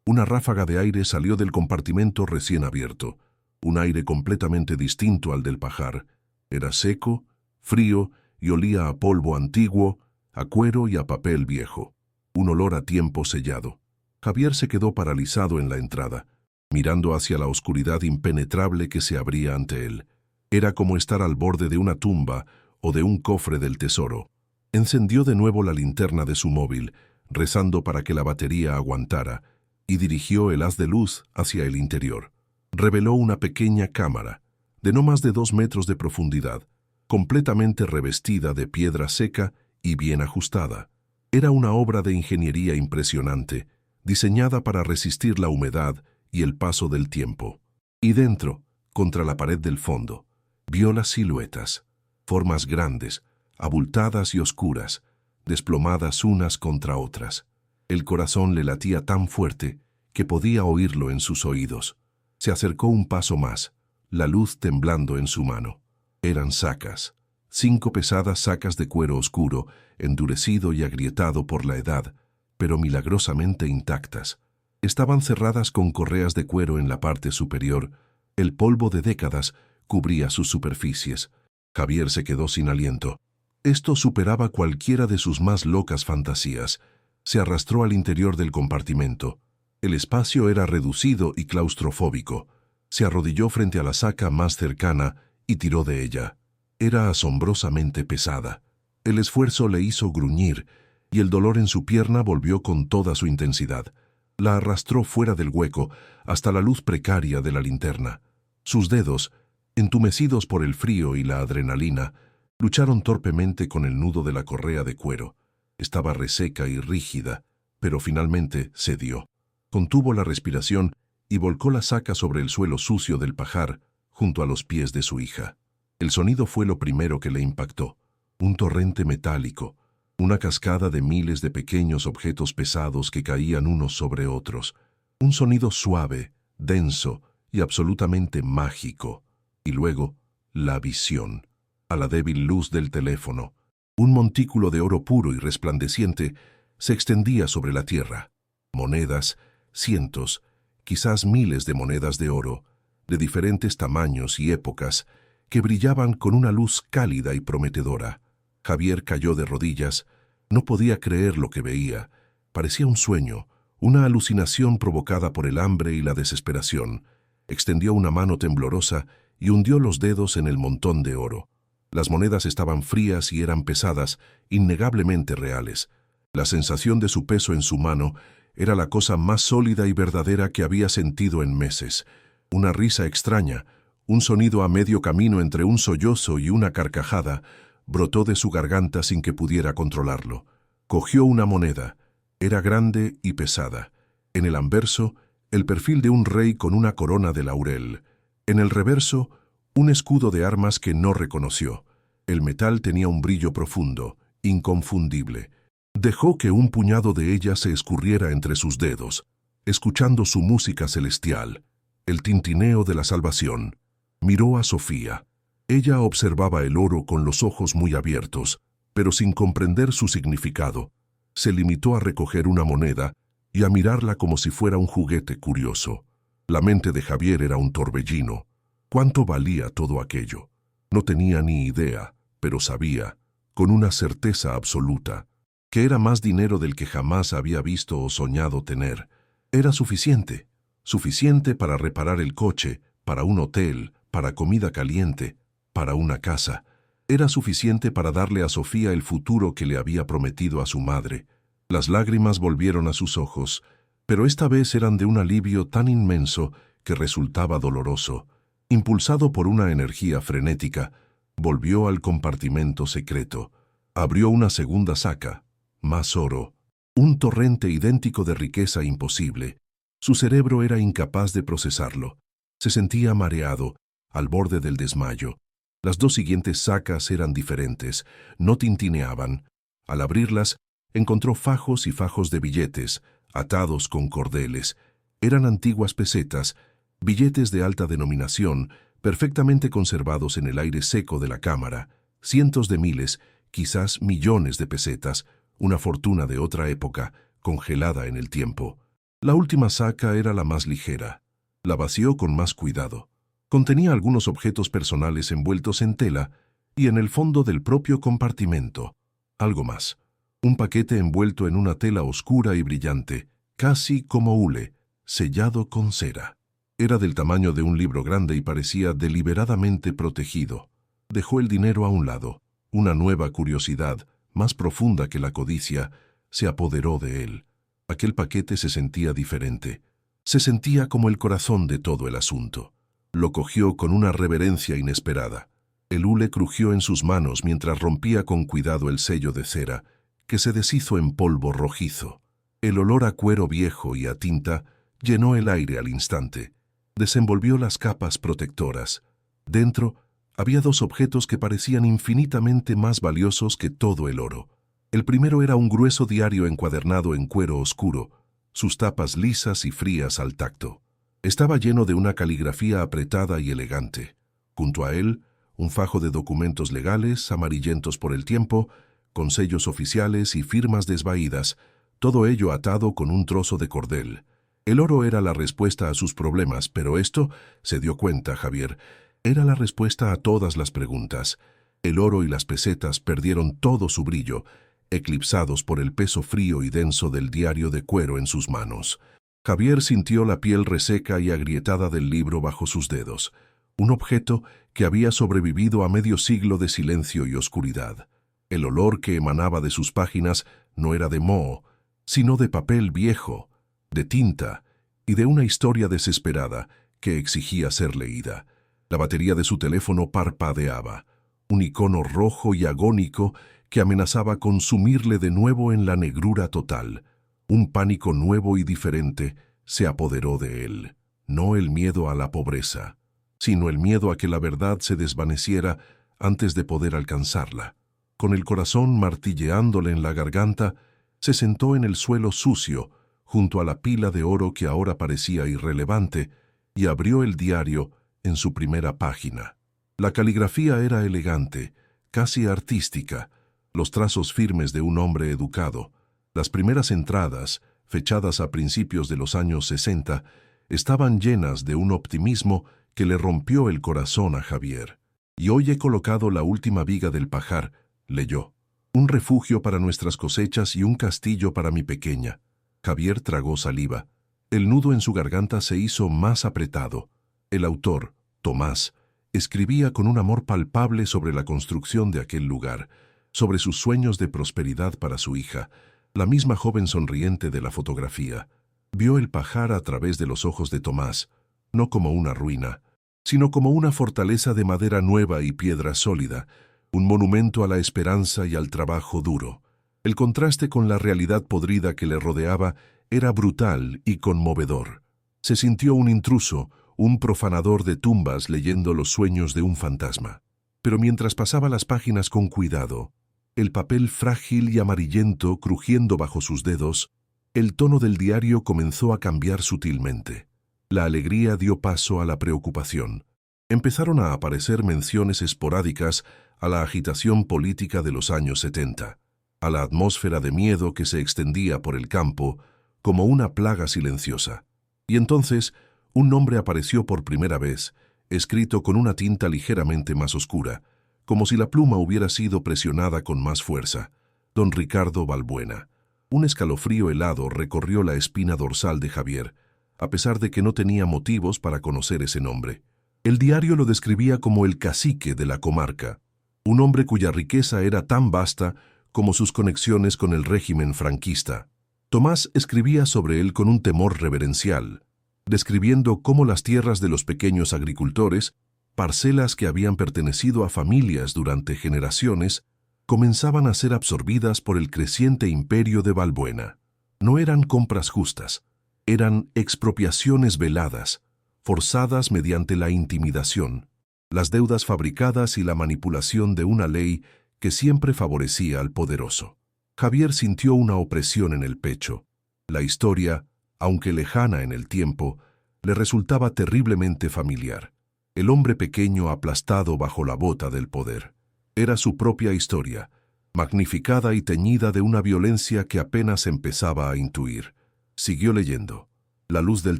Una ráfaga de aire salió del compartimento recién abierto, un aire completamente distinto al del pajar. Era seco, frío y olía a polvo antiguo, a cuero y a papel viejo. Un olor a tiempo sellado. Javier se quedó paralizado en la entrada, mirando hacia la oscuridad impenetrable que se abría ante él. Era como estar al borde de una tumba o de un cofre del tesoro. Encendió de nuevo la linterna de su móvil, rezando para que la batería aguantara, y dirigió el haz de luz hacia el interior. Reveló una pequeña cámara, de no más de 2 metros de profundidad, completamente revestida de piedra seca y bien ajustada. Era una obra de ingeniería impresionante, diseñada para resistir la humedad y el paso del tiempo. Y dentro, contra la pared del fondo, vio las siluetas, formas grandes, abultadas y oscuras, desplomadas unas contra otras. El corazón le latía tan fuerte que podía oírlo en sus oídos. Se acercó un paso más, la luz temblando en su mano. Eran sacas, 5 pesadas sacas de cuero oscuro, endurecido y agrietado por la edad, pero milagrosamente intactas. Estaban cerradas con correas de cuero en la parte superior. El polvo de décadas cubría sus superficies. Javier se quedó sin aliento. Esto superaba cualquiera de sus más locas fantasías. Se arrastró al interior del compartimento. El espacio era reducido y claustrofóbico. Se arrodilló frente a la saca más cercana y tiró de ella. Era asombrosamente pesada. El esfuerzo le hizo gruñir, y el dolor en su pierna volvió con toda su intensidad. La arrastró fuera del hueco, hasta la luz precaria de la linterna. Sus dedos, entumecidos por el frío y la adrenalina, lucharon torpemente con el nudo de la correa de cuero. Estaba reseca y rígida, pero finalmente cedió. Contuvo la respiración y volcó la saca sobre el suelo sucio del pajar, junto a los pies de su hija. El sonido fue lo primero que le impactó. Un torrente metálico, una cascada de miles de pequeños objetos pesados que caían unos sobre otros. Un sonido suave, denso y absolutamente mágico. Y luego, la visión. A la débil luz del teléfono, un montículo de oro puro y resplandeciente se extendía sobre la tierra. Monedas, cientos, quizás miles de monedas de oro, de diferentes tamaños y épocas, que brillaban con una luz cálida y prometedora. Javier cayó de rodillas. No podía creer lo que veía. Parecía un sueño, una alucinación provocada por el hambre y la desesperación. Extendió una mano temblorosa y hundió los dedos en el montón de oro. Las monedas estaban frías y eran pesadas, innegablemente reales. La sensación de su peso en su mano era la cosa más sólida y verdadera que había sentido en meses. Una risa extraña, un sonido a medio camino entre un sollozo y una carcajada, brotó de su garganta sin que pudiera controlarlo. Cogió una moneda. Era grande y pesada. En el anverso, el perfil de un rey con una corona de laurel. En el reverso, un escudo de armas que no reconoció. El metal tenía un brillo profundo, inconfundible. Dejó que un puñado de ella se escurriera entre sus dedos, escuchando su música celestial, el tintineo de la salvación. Miró a Sofía. Ella observaba el oro con los ojos muy abiertos, pero sin comprender su significado. Se limitó a recoger una moneda y a mirarla como si fuera un juguete curioso. La mente de Javier era un torbellino. ¿Cuánto valía todo aquello? No tenía ni idea, pero sabía, con una certeza absoluta, que era más dinero del que jamás había visto o soñado tener. Era suficiente, suficiente para reparar el coche, para un hotel, para comida caliente, para una casa. Era suficiente para darle a Sofía el futuro que le había prometido a su madre. Las lágrimas volvieron a sus ojos, pero esta vez eran de un alivio tan inmenso que resultaba doloroso. Impulsado por una energía frenética, volvió al compartimento secreto. Abrió una segunda saca, más oro, un torrente idéntico de riqueza imposible. Su cerebro era incapaz de procesarlo. Se sentía mareado, al borde del desmayo. Las 2 siguientes sacas eran diferentes, no tintineaban. Al abrirlas, encontró fajos y fajos de billetes, atados con cordeles. Eran antiguas pesetas, billetes de alta denominación, perfectamente conservados en el aire seco de la cámara, cientos de miles, quizás millones de pesetas, una fortuna de otra época, congelada en el tiempo. La última saca era la más ligera. La vació con más cuidado. Contenía algunos objetos personales envueltos en tela y en el fondo del propio compartimento. Algo más. Un paquete envuelto en una tela oscura y brillante, casi como hule, sellado con cera. Era del tamaño de un libro grande y parecía deliberadamente protegido. Dejó el dinero a un lado. Una nueva curiosidad, más profunda que la codicia, se apoderó de él. Aquel paquete se sentía diferente. Se sentía como el corazón de todo el asunto. Lo cogió con una reverencia inesperada. El hule crujió en sus manos mientras rompía con cuidado el sello de cera, que se deshizo en polvo rojizo. El olor a cuero viejo y a tinta llenó el aire al instante. Desenvolvió las capas protectoras. Dentro había dos objetos que parecían infinitamente más valiosos que todo el oro. El primero era un grueso diario encuadernado en cuero oscuro, sus tapas lisas y frías al tacto. Estaba lleno de una caligrafía apretada y elegante. Junto a él, un fajo de documentos legales, amarillentos por el tiempo, con sellos oficiales y firmas desvaídas, todo ello atado con un trozo de cordel. El oro era la respuesta a sus problemas, pero esto, se dio cuenta Javier, era la respuesta a todas las preguntas. El oro y las pesetas perdieron todo su brillo, eclipsados por el peso frío y denso del diario de cuero en sus manos. Javier sintió la piel reseca y agrietada del libro bajo sus dedos, un objeto que había sobrevivido a medio siglo de silencio y oscuridad. El olor que emanaba de sus páginas no era de moho, sino de papel viejo, de tinta y de una historia desesperada que exigía ser leída. La batería de su teléfono parpadeaba, un icono rojo y agónico que amenazaba con sumirle de nuevo en la negrura total. Un pánico nuevo y diferente se apoderó de él. No el miedo a la pobreza, sino el miedo a que la verdad se desvaneciera antes de poder alcanzarla. Con el corazón martilleándole en la garganta, se sentó en el suelo sucio, junto a la pila de oro que ahora parecía irrelevante, y abrió el diario en su primera página. La caligrafía era elegante, casi artística, los trazos firmes de un hombre educado. Las primeras entradas, fechadas a principios de los años 60, estaban llenas de un optimismo que le rompió el corazón a Javier. Y hoy he colocado la última viga del pajar, leyó. Un refugio para nuestras cosechas y un castillo para mi pequeña. Javier tragó saliva. El nudo en su garganta se hizo más apretado. El autor, Tomás, escribía con un amor palpable sobre la construcción de aquel lugar, sobre sus sueños de prosperidad para su hija, la misma joven sonriente de la fotografía. Vio el pajar a través de los ojos de Tomás, no como una ruina, sino como una fortaleza de madera nueva y piedra sólida, un monumento a la esperanza y al trabajo duro. El contraste con la realidad podrida que le rodeaba era brutal y conmovedor. Se sintió un intruso, un profanador de tumbas leyendo los sueños de un fantasma. Pero mientras pasaba las páginas con cuidado, el papel frágil y amarillento crujiendo bajo sus dedos, el tono del diario comenzó a cambiar sutilmente. La alegría dio paso a la preocupación. Empezaron a aparecer menciones esporádicas a la agitación política de los años 70, a la atmósfera de miedo que se extendía por el campo como una plaga silenciosa. Y entonces, un nombre apareció por primera vez, escrito con una tinta ligeramente más oscura, como si la pluma hubiera sido presionada con más fuerza. Don Ricardo Balbuena. Un escalofrío helado recorrió la espina dorsal de Javier, a pesar de que no tenía motivos para conocer ese nombre. El diario lo describía como el cacique de la comarca, un hombre cuya riqueza era tan vasta como sus conexiones con el régimen franquista. Tomás escribía sobre él con un temor reverencial, describiendo cómo las tierras de los pequeños agricultores, parcelas que habían pertenecido a familias durante generaciones, comenzaban a ser absorbidas por el creciente imperio de Balbuena. No eran compras justas, eran expropiaciones veladas, forzadas mediante la intimidación, las deudas fabricadas y la manipulación de una ley que siempre favorecía al poderoso. Javier sintió una opresión en el pecho. La historia, aunque lejana en el tiempo, le resultaba terriblemente familiar. el hombre pequeño aplastado bajo la bota del poder. Era su propia historia, magnificada y teñida de una violencia que apenas empezaba a intuir. Siguió leyendo, la luz del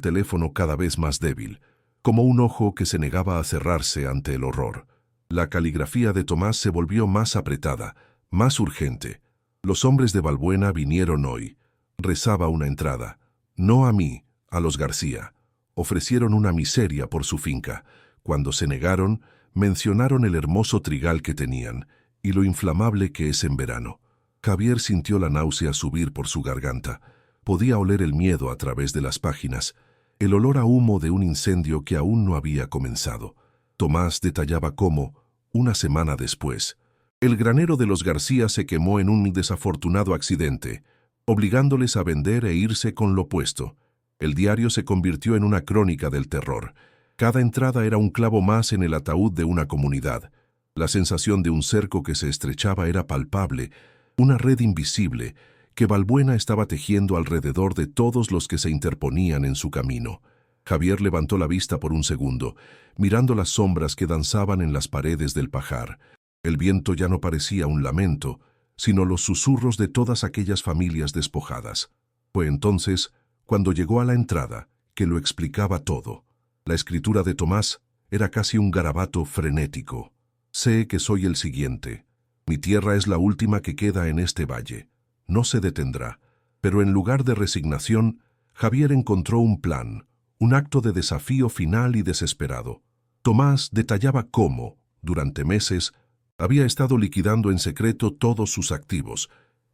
teléfono cada vez más débil, como un ojo que se negaba a cerrarse ante el horror. La caligrafía de Tomás se volvió más apretada, más urgente. Los hombres de Balbuena vinieron hoy. Rezaba una entrada. No a mí, a los García. Ofrecieron una miseria por su finca. Cuando se negaron, mencionaron el hermoso trigal que tenían y lo inflamable que es en verano. Javier sintió la náusea subir por su garganta. Podía oler el miedo a través de las páginas, el olor a humo de un incendio que aún no había comenzado. Tomás detallaba cómo, una semana después, el granero de los García se quemó en un desafortunado accidente, obligándoles a vender e irse con lo puesto. El diario se convirtió en una crónica del terror. Cada entrada era un clavo más en el ataúd de una comunidad. La sensación de un cerco que se estrechaba era palpable, una red invisible que Balbuena estaba tejiendo alrededor de todos los que se interponían en su camino. Javier levantó la vista por un segundo, mirando las sombras que danzaban en las paredes del pajar. El viento ya no parecía un lamento, sino los susurros de todas aquellas familias despojadas. Fue entonces, cuando llegó a la entrada, que lo explicaba todo. La escritura de Tomás era casi un garabato frenético. Sé que soy el siguiente. Mi tierra es la última que queda en este valle. No se detendrá. Pero en lugar de resignación, Javier encontró un plan, un acto de desafío final y desesperado. Tomás detallaba cómo, durante meses, había estado liquidando en secreto todos sus activos,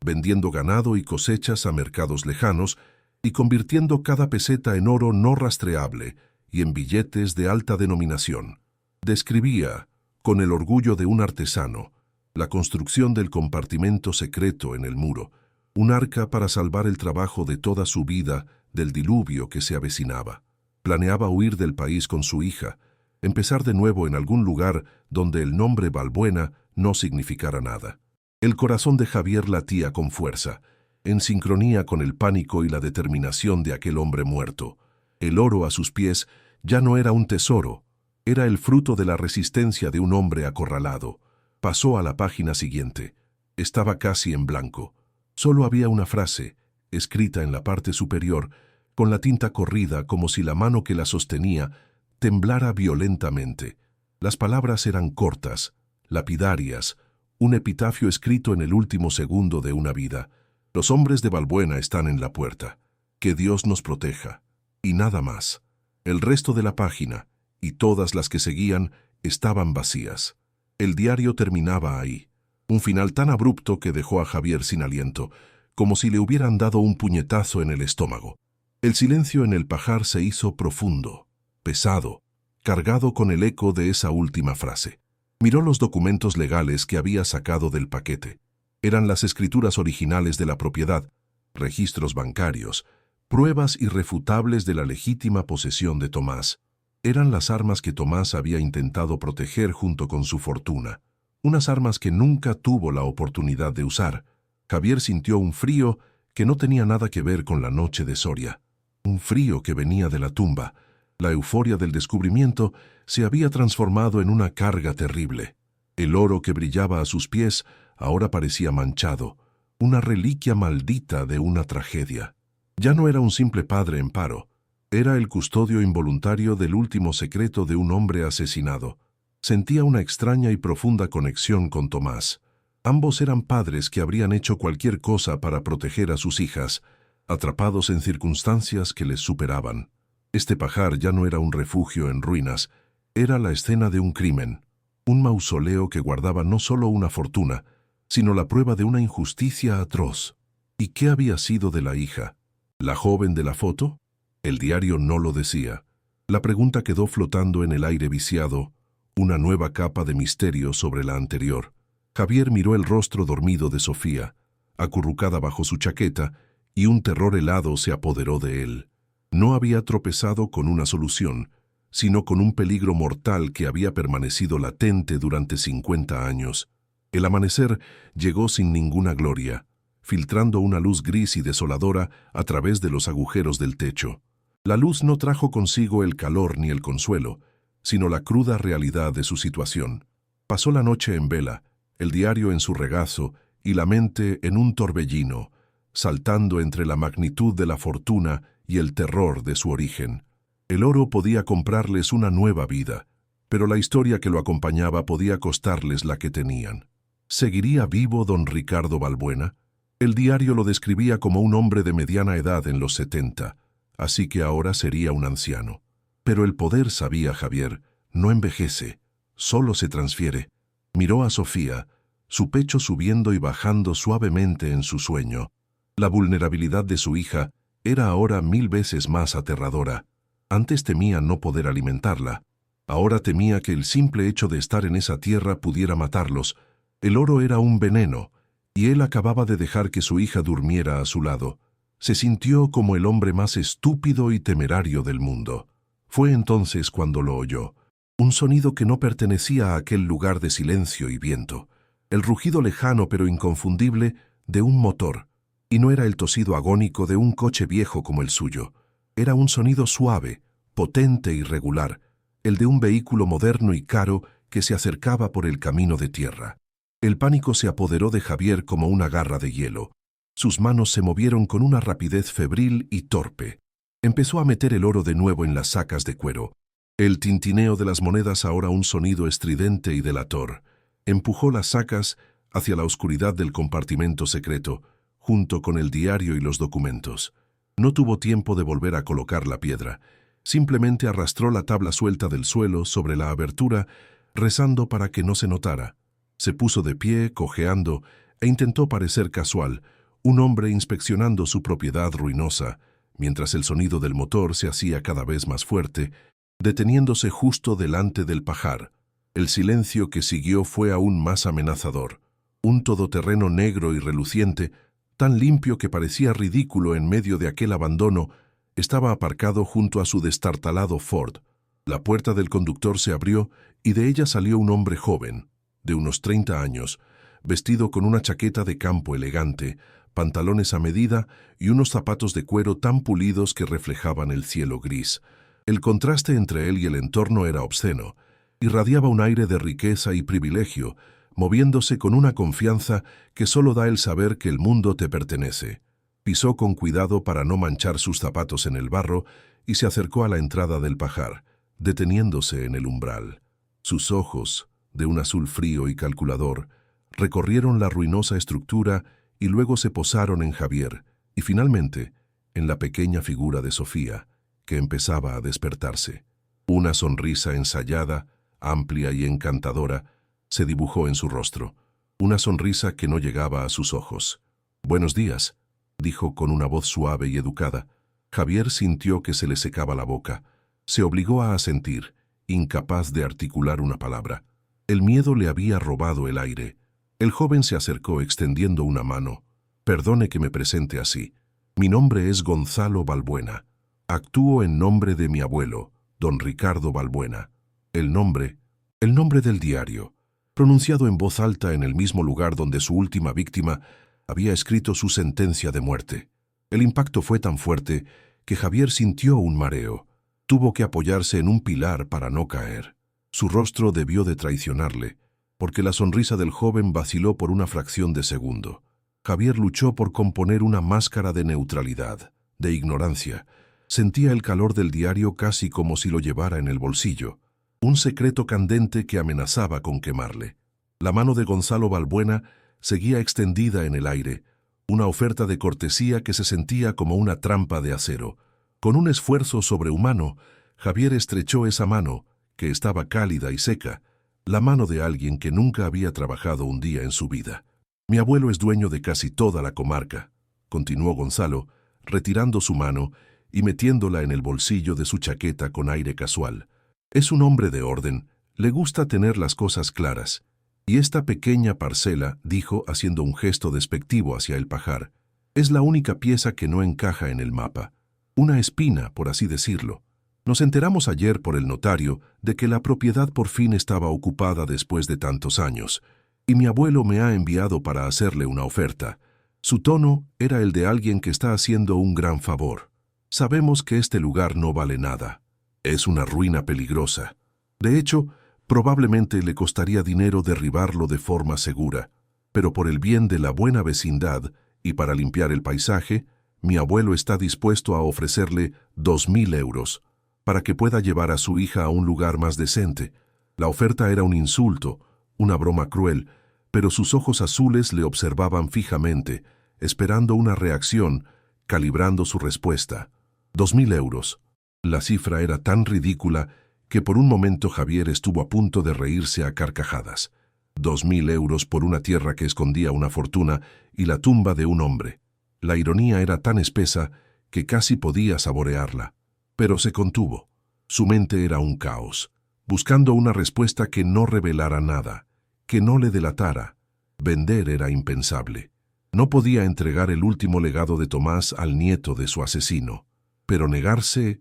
vendiendo ganado y cosechas a mercados lejanos y convirtiendo cada peseta en oro no rastreable y en billetes de alta denominación. Describía, con el orgullo de un artesano, la construcción del compartimento secreto en el muro, un arca para salvar el trabajo de toda su vida del diluvio que se avecinaba. Planeaba huir del país con su hija, empezar de nuevo en algún lugar donde el nombre Balbuena no significara nada. El corazón de Javier latía con fuerza, en sincronía con el pánico y la determinación de aquel hombre muerto. El oro a sus pies ya no era un tesoro, era el fruto de la resistencia de un hombre acorralado. Pasó a la página siguiente. Estaba casi en blanco. Solo había una frase, escrita en la parte superior, con la tinta corrida como si la mano que la sostenía temblara violentamente. Las palabras eran cortas, lapidarias, un epitafio escrito en el último segundo de una vida. Los hombres de Balbuena están en la puerta. Que Dios nos proteja. Y nada más. El resto de la página, y todas las que seguían, estaban vacías. El diario terminaba ahí. Un final tan abrupto que dejó a Javier sin aliento, como si le hubieran dado un puñetazo en el estómago. El silencio en el pajar se hizo profundo, pesado, cargado con el eco de esa última frase. Miró los documentos legales que había sacado del paquete. Eran las escrituras originales de la propiedad, registros bancarios, pruebas irrefutables de la legítima posesión de Tomás. Eran las armas que Tomás había intentado proteger junto con su fortuna. Unas armas que nunca tuvo la oportunidad de usar. Javier sintió un frío que no tenía nada que ver con la noche de Soria. Un frío que venía de la tumba. La euforia del descubrimiento se había transformado en una carga terrible. El oro que brillaba a sus pies ahora parecía manchado, una reliquia maldita de una tragedia. Ya no era un simple padre en paro, era el custodio involuntario del último secreto de un hombre asesinado. Sentía una extraña y profunda conexión con Tomás. Ambos eran padres que habrían hecho cualquier cosa para proteger a sus hijas, atrapados en circunstancias que les superaban. Este pajar ya no era un refugio en ruinas, era la escena de un crimen, un mausoleo que guardaba no solo una fortuna, sino la prueba de una injusticia atroz. ¿Y qué había sido de la hija? ¿La joven de la foto? El diario no lo decía. La pregunta quedó flotando en el aire viciado, una nueva capa de misterio sobre la anterior. Javier miró el rostro dormido de Sofía, acurrucada bajo su chaqueta, y un terror helado se apoderó de él. No había tropezado con una solución, sino con un peligro mortal que había permanecido latente durante 50 años. El amanecer llegó sin ninguna gloria, filtrando una luz gris y desoladora a través de los agujeros del techo. La luz no trajo consigo el calor ni el consuelo, sino la cruda realidad de su situación. Pasó la noche en vela, el diario en su regazo y la mente en un torbellino, saltando entre la magnitud de la fortuna y el terror de su origen. El oro podía comprarles una nueva vida, pero la historia que lo acompañaba podía costarles la que tenían. ¿Seguiría vivo don Ricardo Balbuena? El diario lo describía como un hombre de mediana edad en los 70, así que ahora sería un anciano. Pero el poder, sabía Javier, no envejece, solo se transfiere. Miró a Sofía, su pecho subiendo y bajando suavemente en su sueño. La vulnerabilidad de su hija era ahora 1000 veces más aterradora. Antes temía no poder alimentarla. Ahora temía que el simple hecho de estar en esa tierra pudiera matarlos. El oro era un veneno, y él acababa de dejar que su hija durmiera a su lado. Se sintió como el hombre más estúpido y temerario del mundo. Fue entonces cuando lo oyó. Un sonido que no pertenecía a aquel lugar de silencio y viento. El rugido lejano pero inconfundible de un motor. Y no era el tosido agónico de un coche viejo como el suyo. Era un sonido suave, potente y regular, el de un vehículo moderno y caro que se acercaba por el camino de tierra. El pánico se apoderó de Javier como una garra de hielo. Sus manos se movieron con una rapidez febril y torpe. Empezó a meter el oro de nuevo en las sacas de cuero. El tintineo de las monedas, ahora un sonido estridente y delator. Empujó las sacas hacia la oscuridad del compartimento secreto, junto con el diario y los documentos. No tuvo tiempo de volver a colocar la piedra. Simplemente arrastró la tabla suelta del suelo sobre la abertura, rezando para que no se notara. Se puso de pie, cojeando, e intentó parecer casual, un hombre inspeccionando su propiedad ruinosa, mientras el sonido del motor se hacía cada vez más fuerte, deteniéndose justo delante del pajar. El silencio que siguió fue aún más amenazador. Un todoterreno negro y reluciente, tan limpio que parecía ridículo en medio de aquel abandono, estaba aparcado junto a su destartalado Ford. La puerta del conductor se abrió y de ella salió un hombre joven, de unos 30 años, vestido con una chaqueta de campo elegante, pantalones a medida y unos zapatos de cuero tan pulidos que reflejaban el cielo gris. El contraste entre él y el entorno era obsceno. Irradiaba un aire de riqueza y privilegio, moviéndose con una confianza que solo da el saber que el mundo te pertenece. Pisó con cuidado para no manchar sus zapatos en el barro y se acercó a la entrada del pajar, deteniéndose en el umbral. Sus ojos, de un azul frío y calculador, recorrieron la ruinosa estructura y luego se posaron en Javier y finalmente en la pequeña figura de Sofía, que empezaba a despertarse. Una sonrisa ensayada, amplia y encantadora, se dibujó en su rostro, una sonrisa que no llegaba a sus ojos. «Buenos días», dijo con una voz suave y educada. Javier sintió que se le secaba la boca. Se obligó a asentir, incapaz de articular una palabra. El miedo le había robado el aire. El joven se acercó extendiendo una mano. «Perdone que me presente así. Mi nombre es Gonzalo Balbuena. Actúo en nombre de mi abuelo, don Ricardo Balbuena. El nombre del diario», pronunciado en voz alta en el mismo lugar donde su última víctima había escrito su sentencia de muerte. El impacto fue tan fuerte que Javier sintió un mareo. Tuvo que apoyarse en un pilar para no caer. Su rostro debió de traicionarle, porque la sonrisa del joven vaciló por una fracción de segundo. Javier luchó por componer una máscara de neutralidad, de ignorancia. Sentía el calor del diario casi como si lo llevara en el bolsillo. Un secreto candente que amenazaba con quemarle. La mano de Gonzalo Balbuena seguía extendida en el aire, una oferta de cortesía que se sentía como una trampa de acero. Con un esfuerzo sobrehumano, Javier estrechó esa mano, que estaba cálida y seca, la mano de alguien que nunca había trabajado un día en su vida. «Mi abuelo es dueño de casi toda la comarca», continuó Gonzalo, retirando su mano y metiéndola en el bolsillo de su chaqueta con aire casual. «Es un hombre de orden, le gusta tener las cosas claras. Y esta pequeña parcela», dijo haciendo un gesto despectivo hacia el pajar, «es la única pieza que no encaja en el mapa. Una espina, por así decirlo. Nos enteramos ayer por el notario de que la propiedad por fin estaba ocupada después de tantos años, y mi abuelo me ha enviado para hacerle una oferta. Su tono era el de alguien que está haciendo un gran favor. Sabemos que este lugar no vale nada. Es una ruina peligrosa. De hecho, probablemente le costaría dinero derribarlo de forma segura, pero por el bien de la buena vecindad y para limpiar el paisaje, mi abuelo está dispuesto a ofrecerle 2.000 euros para que pueda llevar a su hija a un lugar más decente. La oferta era un insulto, una broma cruel, pero sus ojos azules le observaban fijamente, esperando una reacción, calibrando su respuesta. 2.000 euros. La cifra era tan ridícula que por un momento Javier estuvo a punto de reírse a carcajadas. 2.000 euros por una tierra que escondía una fortuna y la tumba de un hombre. La ironía era tan espesa que casi podía saborearla. Pero se contuvo. Su mente era un caos, buscando una respuesta que no revelara nada, que no le delatara. Vender era impensable. No podía entregar el último legado de Tomás al nieto de su asesino. Pero negarse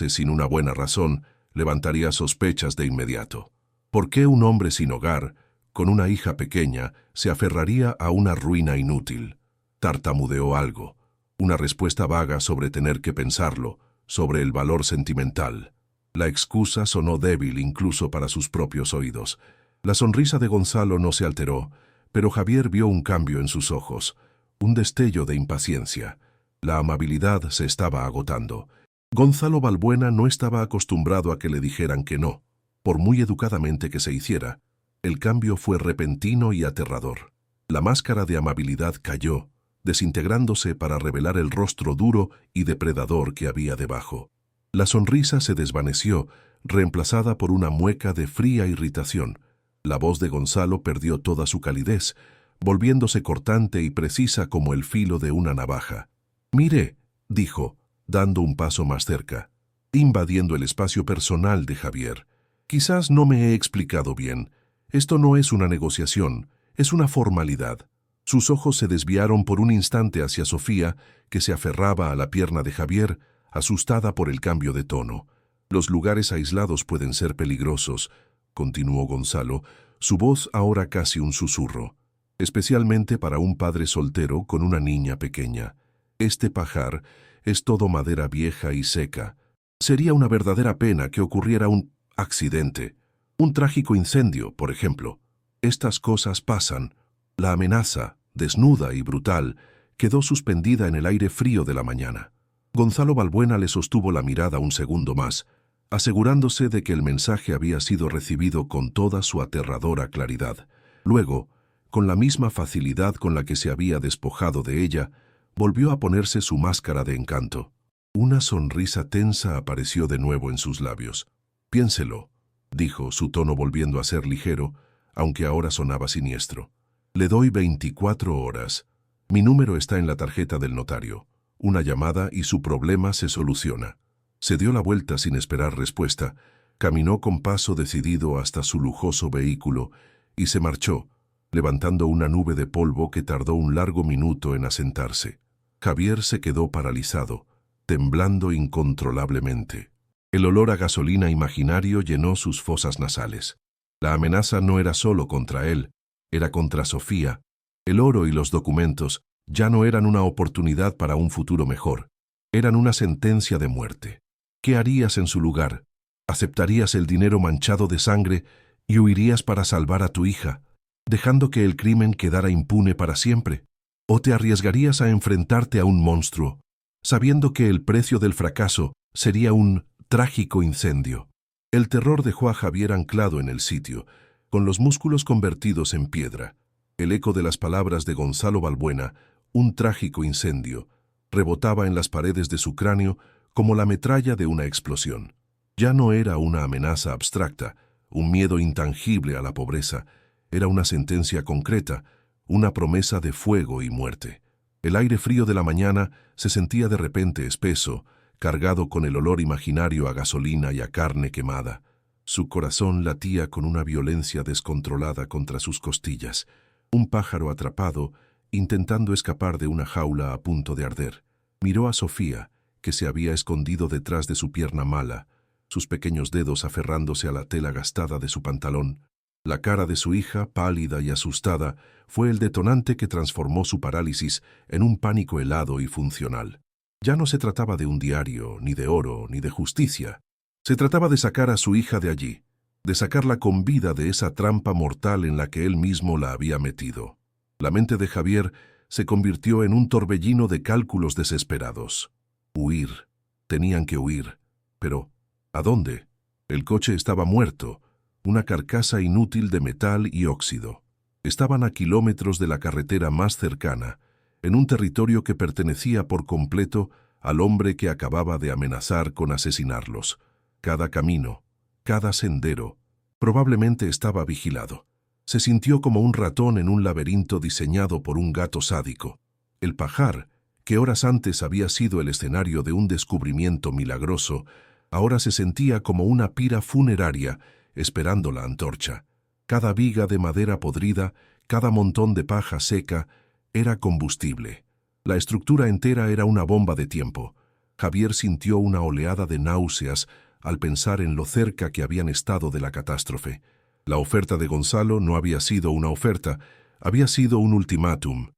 sin una buena razón, levantaría sospechas de inmediato. ¿Por qué un hombre sin hogar, con una hija pequeña, se aferraría a una ruina inútil? Tartamudeó algo, una respuesta vaga sobre tener que pensarlo, sobre el valor sentimental. La excusa sonó débil incluso para sus propios oídos. La sonrisa de Gonzalo no se alteró, pero Javier vio un cambio en sus ojos, un destello de impaciencia. La amabilidad se estaba agotando. Gonzalo Balbuena no estaba acostumbrado a que le dijeran que no, por muy educadamente que se hiciera. El cambio fue repentino y aterrador. La máscara de amabilidad cayó, desintegrándose para revelar el rostro duro y depredador que había debajo. La sonrisa se desvaneció, reemplazada por una mueca de fría irritación. La voz de Gonzalo perdió toda su calidez, volviéndose cortante y precisa como el filo de una navaja. «Mire», dijo, dando un paso más cerca, invadiendo el espacio personal de Javier. «Quizás no me he explicado bien. Esto no es una negociación, es una formalidad». Sus ojos se desviaron por un instante hacia Sofía, que se aferraba a la pierna de Javier, asustada por el cambio de tono. «Los lugares aislados pueden ser peligrosos», continuó Gonzalo, su voz ahora casi un susurro, especialmente para un padre soltero con una niña pequeña. «Este pajar es todo madera vieja y seca. Sería una verdadera pena que ocurriera un accidente, un trágico incendio, por ejemplo. Estas cosas pasan». La amenaza, desnuda y brutal, quedó suspendida en el aire frío de la mañana. Gonzalo Balbuena le sostuvo la mirada un segundo más, asegurándose de que el mensaje había sido recibido con toda su aterradora claridad. Luego, con la misma facilidad con la que se había despojado de ella, volvió a ponerse su máscara de encanto. Una sonrisa tensa apareció de nuevo en sus labios. «Piénselo», dijo, su tono volviendo a ser ligero, aunque ahora sonaba siniestro. «Le doy 24 horas. Mi número está en la tarjeta del notario. Una llamada y su problema se soluciona». Se dio la vuelta sin esperar respuesta, caminó con paso decidido hasta su lujoso vehículo y se marchó, levantando una nube de polvo que tardó un largo minuto en asentarse. Javier se quedó paralizado, temblando incontrolablemente. El olor a gasolina imaginario llenó sus fosas nasales. La amenaza no era solo contra él, era contra Sofía. El oro y los documentos ya no eran una oportunidad para un futuro mejor, eran una sentencia de muerte. ¿Qué harías en su lugar? ¿Aceptarías el dinero manchado de sangre y huirías para salvar a tu hija, dejando que el crimen quedara impune para siempre? ¿O te arriesgarías a enfrentarte a un monstruo, sabiendo que el precio del fracaso sería un trágico incendio? El terror dejó a Javier anclado en el sitio, con los músculos convertidos en piedra. El eco de las palabras de Gonzalo Balbuena, un trágico incendio, rebotaba en las paredes de su cráneo como la metralla de una explosión. Ya no era una amenaza abstracta, un miedo intangible a la pobreza, era una sentencia concreta, una promesa de fuego y muerte. El aire frío de la mañana se sentía de repente espeso, cargado con el olor imaginario a gasolina y a carne quemada. Su corazón latía con una violencia descontrolada contra sus costillas, un pájaro atrapado, intentando escapar de una jaula a punto de arder. Miró a Sofía, que se había escondido detrás de su pierna mala, sus pequeños dedos aferrándose a la tela gastada de su pantalón. La cara de su hija, pálida y asustada, fue el detonante que transformó su parálisis en un pánico helado y funcional. Ya no se trataba de un diario, ni de oro, ni de justicia. Se trataba de sacar a su hija de allí, de sacarla con vida de esa trampa mortal en la que él mismo la había metido. La mente de Javier se convirtió en un torbellino de cálculos desesperados. Huir. Tenían que huir. Pero, ¿a dónde? El coche estaba muerto, una carcasa inútil de metal y óxido. Estaban a kilómetros de la carretera más cercana, en un territorio que pertenecía por completo al hombre que acababa de amenazar con asesinarlos. Cada camino, cada sendero, probablemente estaba vigilado. Se sintió como un ratón en un laberinto diseñado por un gato sádico. El pajar, que horas antes había sido el escenario de un descubrimiento milagroso, ahora se sentía como una pira funeraria esperando la antorcha. Cada viga de madera podrida, cada montón de paja seca, era combustible. La estructura entera era una bomba de tiempo. Javier sintió una oleada de náuseas al pensar en lo cerca que habían estado de la catástrofe. La oferta de Gonzalo no había sido una oferta, había sido un ultimátum.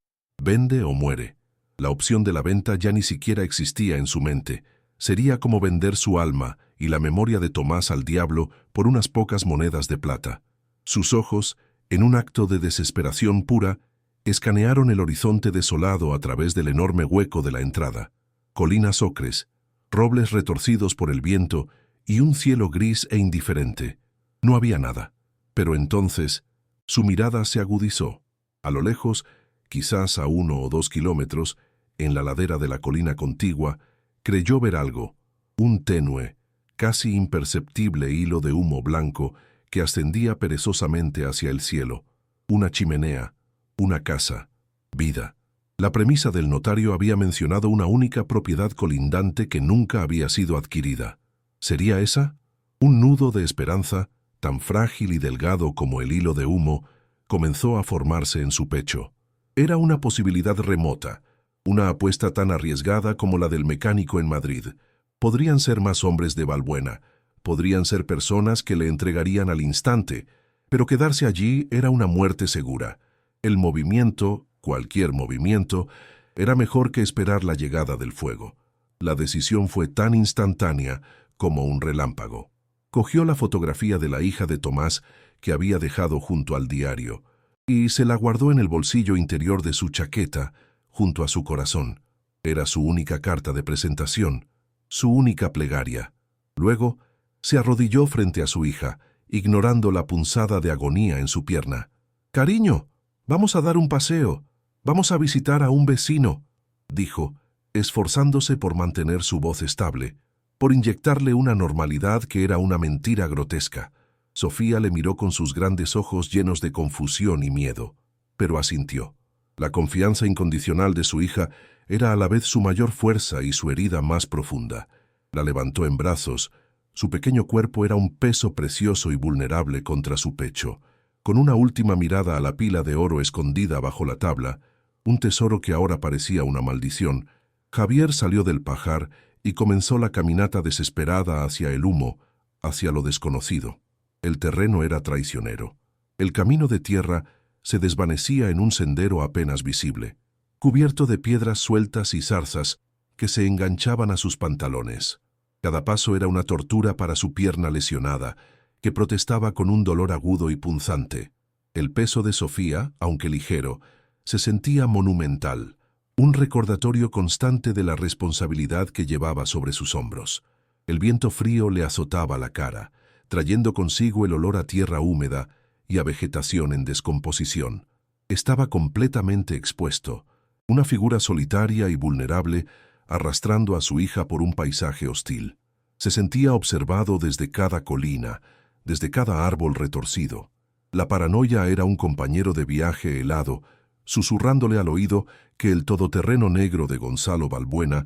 Vende o muere. La opción de la venta ya ni siquiera existía en su mente. Sería como vender su alma y la memoria de Tomás al diablo por unas pocas monedas de plata. Sus ojos, en un acto de desesperación pura, escanearon el horizonte desolado a través del enorme hueco de la entrada. Colinas ocres, robles retorcidos por el viento y un cielo gris e indiferente. No había nada. Pero entonces, su mirada se agudizó. A lo lejos, quizás a 1 o 2 kilómetros, en la ladera de la colina contigua, creyó ver algo, un tenue, casi imperceptible hilo de humo blanco que ascendía perezosamente hacia el cielo. Una chimenea, una casa, vida. La premisa del notario había mencionado una única propiedad colindante que nunca había sido adquirida. ¿Sería esa? Un nudo de esperanza, tan frágil y delgado como el hilo de humo, comenzó a formarse en su pecho. Era una posibilidad remota, una apuesta tan arriesgada como la del mecánico en Madrid. Podrían ser más hombres de Valbuena, podrían ser personas que le entregarían al instante, pero quedarse allí era una muerte segura. El movimiento, cualquier movimiento, era mejor que esperar la llegada del fuego. La decisión fue tan instantánea como un relámpago. Cogió la fotografía de la hija de Tomás que había dejado junto al diario y se la guardó en el bolsillo interior de su chaqueta, junto a su corazón. Era su única carta de presentación, su única plegaria. Luego, se arrodilló frente a su hija, ignorando la punzada de agonía en su pierna. «Cariño, vamos a dar un paseo, vamos a visitar a un vecino», dijo, esforzándose por mantener su voz estable, por inyectarle una normalidad que era una mentira grotesca. Sofía le miró con sus grandes ojos llenos de confusión y miedo, pero asintió. La confianza incondicional de su hija era a la vez su mayor fuerza y su herida más profunda. La levantó en brazos. Su pequeño cuerpo era un peso precioso y vulnerable contra su pecho. Con una última mirada a la pila de oro escondida bajo la tabla, un tesoro que ahora parecía una maldición, Javier salió del pajar y comenzó la caminata desesperada hacia el humo, hacia lo desconocido. El terreno era traicionero. El camino de tierra se desvanecía en un sendero apenas visible, cubierto de piedras sueltas y zarzas que se enganchaban a sus pantalones. Cada paso era una tortura para su pierna lesionada, que protestaba con un dolor agudo y punzante. El peso de Sofía, aunque ligero, se sentía monumental, un recordatorio constante de la responsabilidad que llevaba sobre sus hombros. El viento frío le azotaba la cara, trayendo consigo el olor a tierra húmeda y a vegetación en descomposición. Estaba completamente expuesto, una figura solitaria y vulnerable, arrastrando a su hija por un paisaje hostil. Se sentía observado desde cada colina, desde cada árbol retorcido. La paranoia era un compañero de viaje helado, susurrándole al oído que el todoterreno negro de Gonzalo Valbuena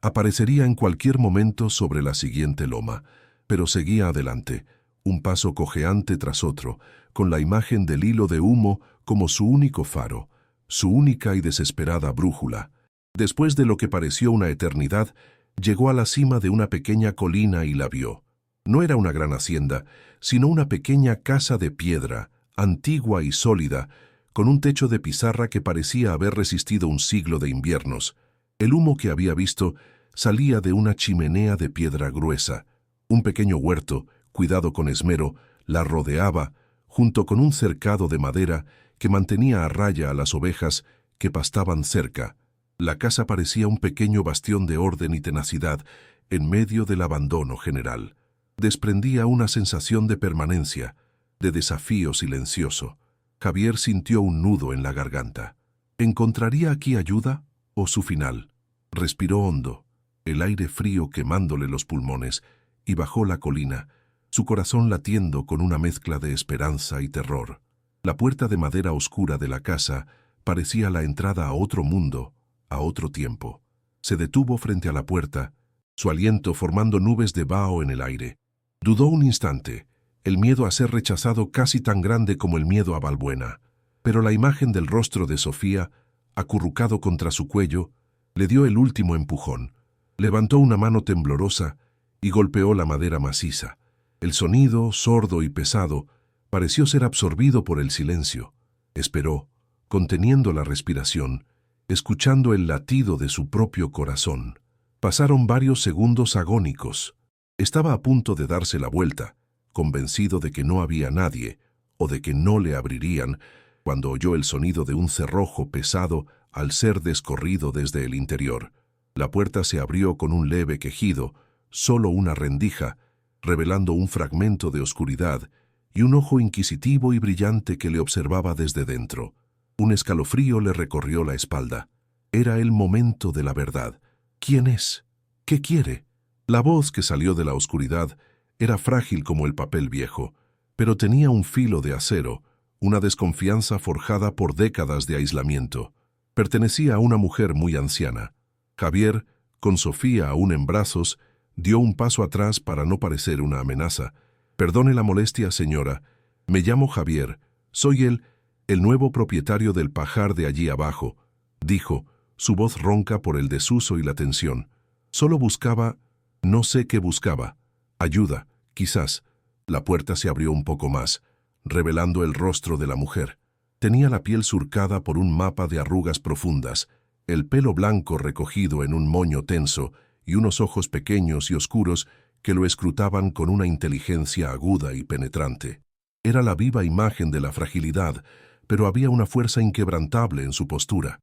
aparecería en cualquier momento sobre la siguiente loma, pero seguía adelante, un paso cojeante tras otro, con la imagen del hilo de humo como su único faro, su única y desesperada brújula. Después de lo que pareció una eternidad, llegó a la cima de una pequeña colina y la vio. No era una gran hacienda, sino una pequeña casa de piedra, antigua y sólida, con un techo de pizarra que parecía haber resistido un siglo de inviernos. El humo que había visto salía de una chimenea de piedra gruesa, Un pequeño huerto, cuidado con esmero, la rodeaba, junto con un cercado de madera que mantenía a raya a las ovejas que pastaban cerca. La casa parecía un pequeño bastión de orden y tenacidad en medio del abandono general. Desprendía una sensación de permanencia, de desafío silencioso. Javier sintió un nudo en la garganta. ¿Encontraría aquí ayuda o su final? Respiró hondo, el aire frío quemándole los pulmones, y bajó la colina, su corazón latiendo con una mezcla de esperanza y terror. La puerta de madera oscura de la casa parecía la entrada a otro mundo, a otro tiempo. Se detuvo frente a la puerta, su aliento formando nubes de vaho en el aire. Dudó un instante, el miedo a ser rechazado casi tan grande como el miedo a Balbuena, pero la imagen del rostro de Sofía, acurrucado contra su cuello, le dio el último empujón. Levantó una mano temblorosa y golpeó la madera maciza. El sonido, sordo y pesado, pareció ser absorbido por el silencio. Esperó, conteniendo la respiración, escuchando el latido de su propio corazón. Pasaron varios segundos agónicos. Estaba a punto de darse la vuelta, convencido de que no había nadie, o de que no le abrirían, cuando oyó el sonido de un cerrojo pesado al ser descorrido desde el interior. La puerta se abrió con un leve quejido, solo una rendija, revelando un fragmento de oscuridad y un ojo inquisitivo y brillante que le observaba desde dentro. Un escalofrío le recorrió la espalda. Era el momento de la verdad. ¿Quién es? ¿Qué quiere? La voz que salió de la oscuridad era frágil como el papel viejo, pero tenía un filo de acero, una desconfianza forjada por décadas de aislamiento. Pertenecía a una mujer muy anciana. Javier, con Sofía aún en brazos, dio un paso atrás para no parecer una amenaza. «Perdone la molestia, señora. Me llamo Javier. Soy el nuevo propietario del pajar de allí abajo», dijo, su voz ronca por el desuso y la tensión. Solo buscaba, no sé qué buscaba. Ayuda, quizás. La puerta se abrió un poco más, revelando el rostro de la mujer. Tenía la piel surcada por un mapa de arrugas profundas, el pelo blanco recogido en un moño tenso y unos ojos pequeños y oscuros que lo escrutaban con una inteligencia aguda y penetrante. Era la viva imagen de la fragilidad, pero había una fuerza inquebrantable en su postura.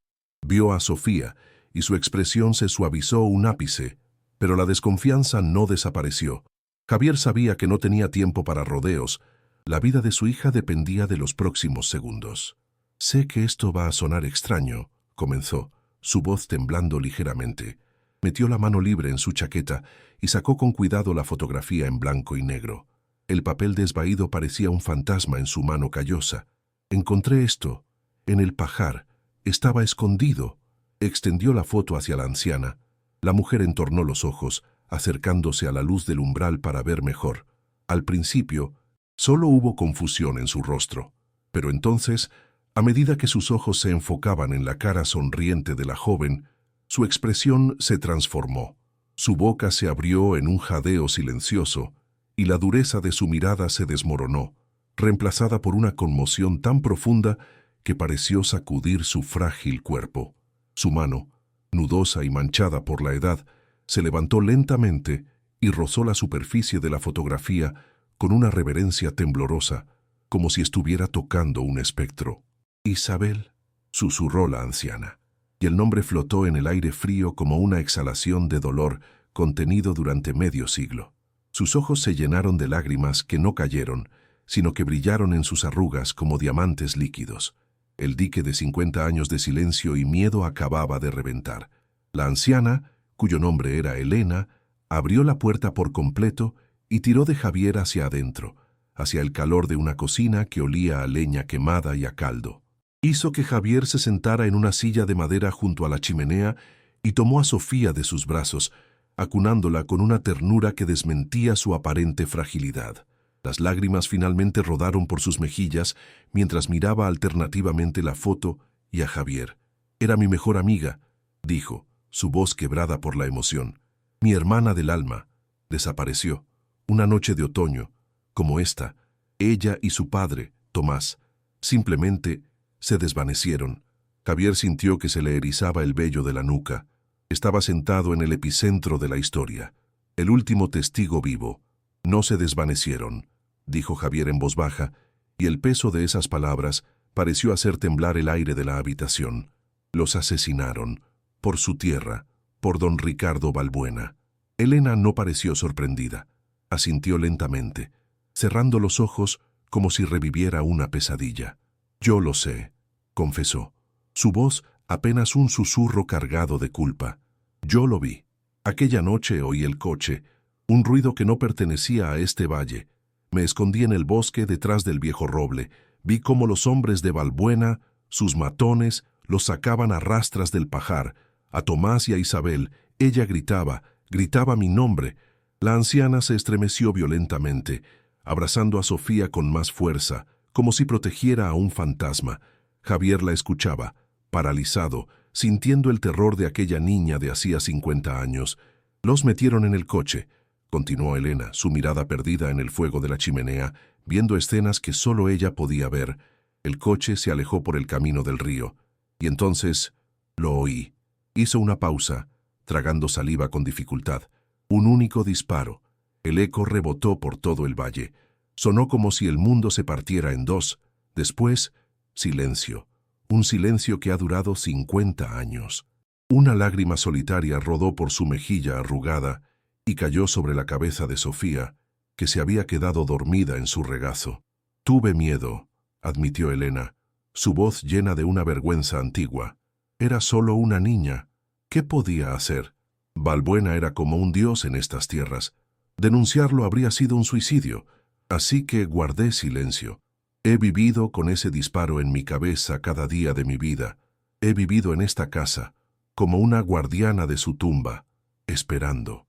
Vio a Sofía y su expresión se suavizó un ápice, pero la desconfianza no desapareció. Javier sabía que no tenía tiempo para rodeos. La vida de su hija dependía de los próximos segundos. «Sé que esto va a sonar extraño», comenzó, su voz temblando ligeramente. Metió la mano libre en su chaqueta y sacó con cuidado la fotografía en blanco y negro. El papel desvaído parecía un fantasma en su mano callosa. «Encontré esto. En el pajar. Estaba escondido». Extendió la foto hacia la anciana. La mujer entornó los ojos, acercándose a la luz del umbral para ver mejor. Al principio, solo hubo confusión en su rostro. Pero entonces, a medida que sus ojos se enfocaban en la cara sonriente de la joven, su expresión se transformó. Su boca se abrió en un jadeo silencioso y la dureza de su mirada se desmoronó, reemplazada por una conmoción tan profunda que pareció sacudir su frágil cuerpo. Su mano, nudosa y manchada por la edad, se levantó lentamente y rozó la superficie de la fotografía con una reverencia temblorosa, como si estuviera tocando un espectro. «Isabel», susurró la anciana, y el nombre flotó en el aire frío como una exhalación de dolor contenido durante medio siglo. Sus ojos se llenaron de lágrimas que no cayeron, sino que brillaron en sus arrugas como diamantes líquidos. El dique de 50 años de silencio y miedo acababa de reventar. La anciana, cuyo nombre era Elena, abrió la puerta por completo y tiró de Javier hacia adentro, hacia el calor de una cocina que olía a leña quemada y a caldo. Hizo que Javier se sentara en una silla de madera junto a la chimenea y tomó a Sofía de sus brazos, acunándola con una ternura que desmentía su aparente fragilidad. Las lágrimas finalmente rodaron por sus mejillas mientras miraba alternativamente la foto y a Javier. «Era mi mejor amiga», dijo, su voz quebrada por la emoción. «Mi hermana del alma. Desapareció. Una noche de otoño, como esta. Ella y su padre, Tomás, simplemente se desvanecieron». Javier sintió que se le erizaba el vello de la nuca. Estaba sentado en el epicentro de la historia, el último testigo vivo, No se desvanecieron, dijo Javier en voz baja, y el peso de esas palabras pareció hacer temblar el aire de la habitación. Los asesinaron, por su tierra, por don Ricardo Balbuena. Elena no pareció sorprendida. Asintió lentamente, cerrando los ojos como si reviviera una pesadilla. Yo lo sé, confesó. Su voz apenas un susurro cargado de culpa. Yo lo vi. Aquella noche oí el coche, un ruido que no pertenecía a este valle. Me escondí en el bosque detrás del viejo roble. Vi cómo los hombres de Balbuena, sus matones, los sacaban a rastras del pajar. A Tomás y a Isabel, ella gritaba mi nombre. La anciana se estremeció violentamente, abrazando a Sofía con más fuerza, como si protegiera a un fantasma. Javier la escuchaba, paralizado, sintiendo el terror de aquella niña de hacía 50 años. Los metieron en el coche, continuó Elena, su mirada perdida en el fuego de la chimenea, viendo escenas que solo ella podía ver. El coche se alejó por el camino del río, y entonces lo oí. Hizo una pausa, tragando saliva con dificultad. Un único disparo. El eco rebotó por todo el valle. Sonó como si el mundo se partiera en dos. Después, silencio. Un silencio que ha durado 50 años. Una lágrima solitaria rodó por su mejilla arrugada y cayó sobre la cabeza de Sofía, que se había quedado dormida en su regazo. Tuve miedo, admitió Elena, su voz llena de una vergüenza antigua. Era solo una niña. ¿Qué podía hacer? Balbuena era como un dios en estas tierras. Denunciarlo habría sido un suicidio, así que guardé silencio. He vivido con ese disparo en mi cabeza cada día de mi vida. He vivido en esta casa, como una guardiana de su tumba, esperando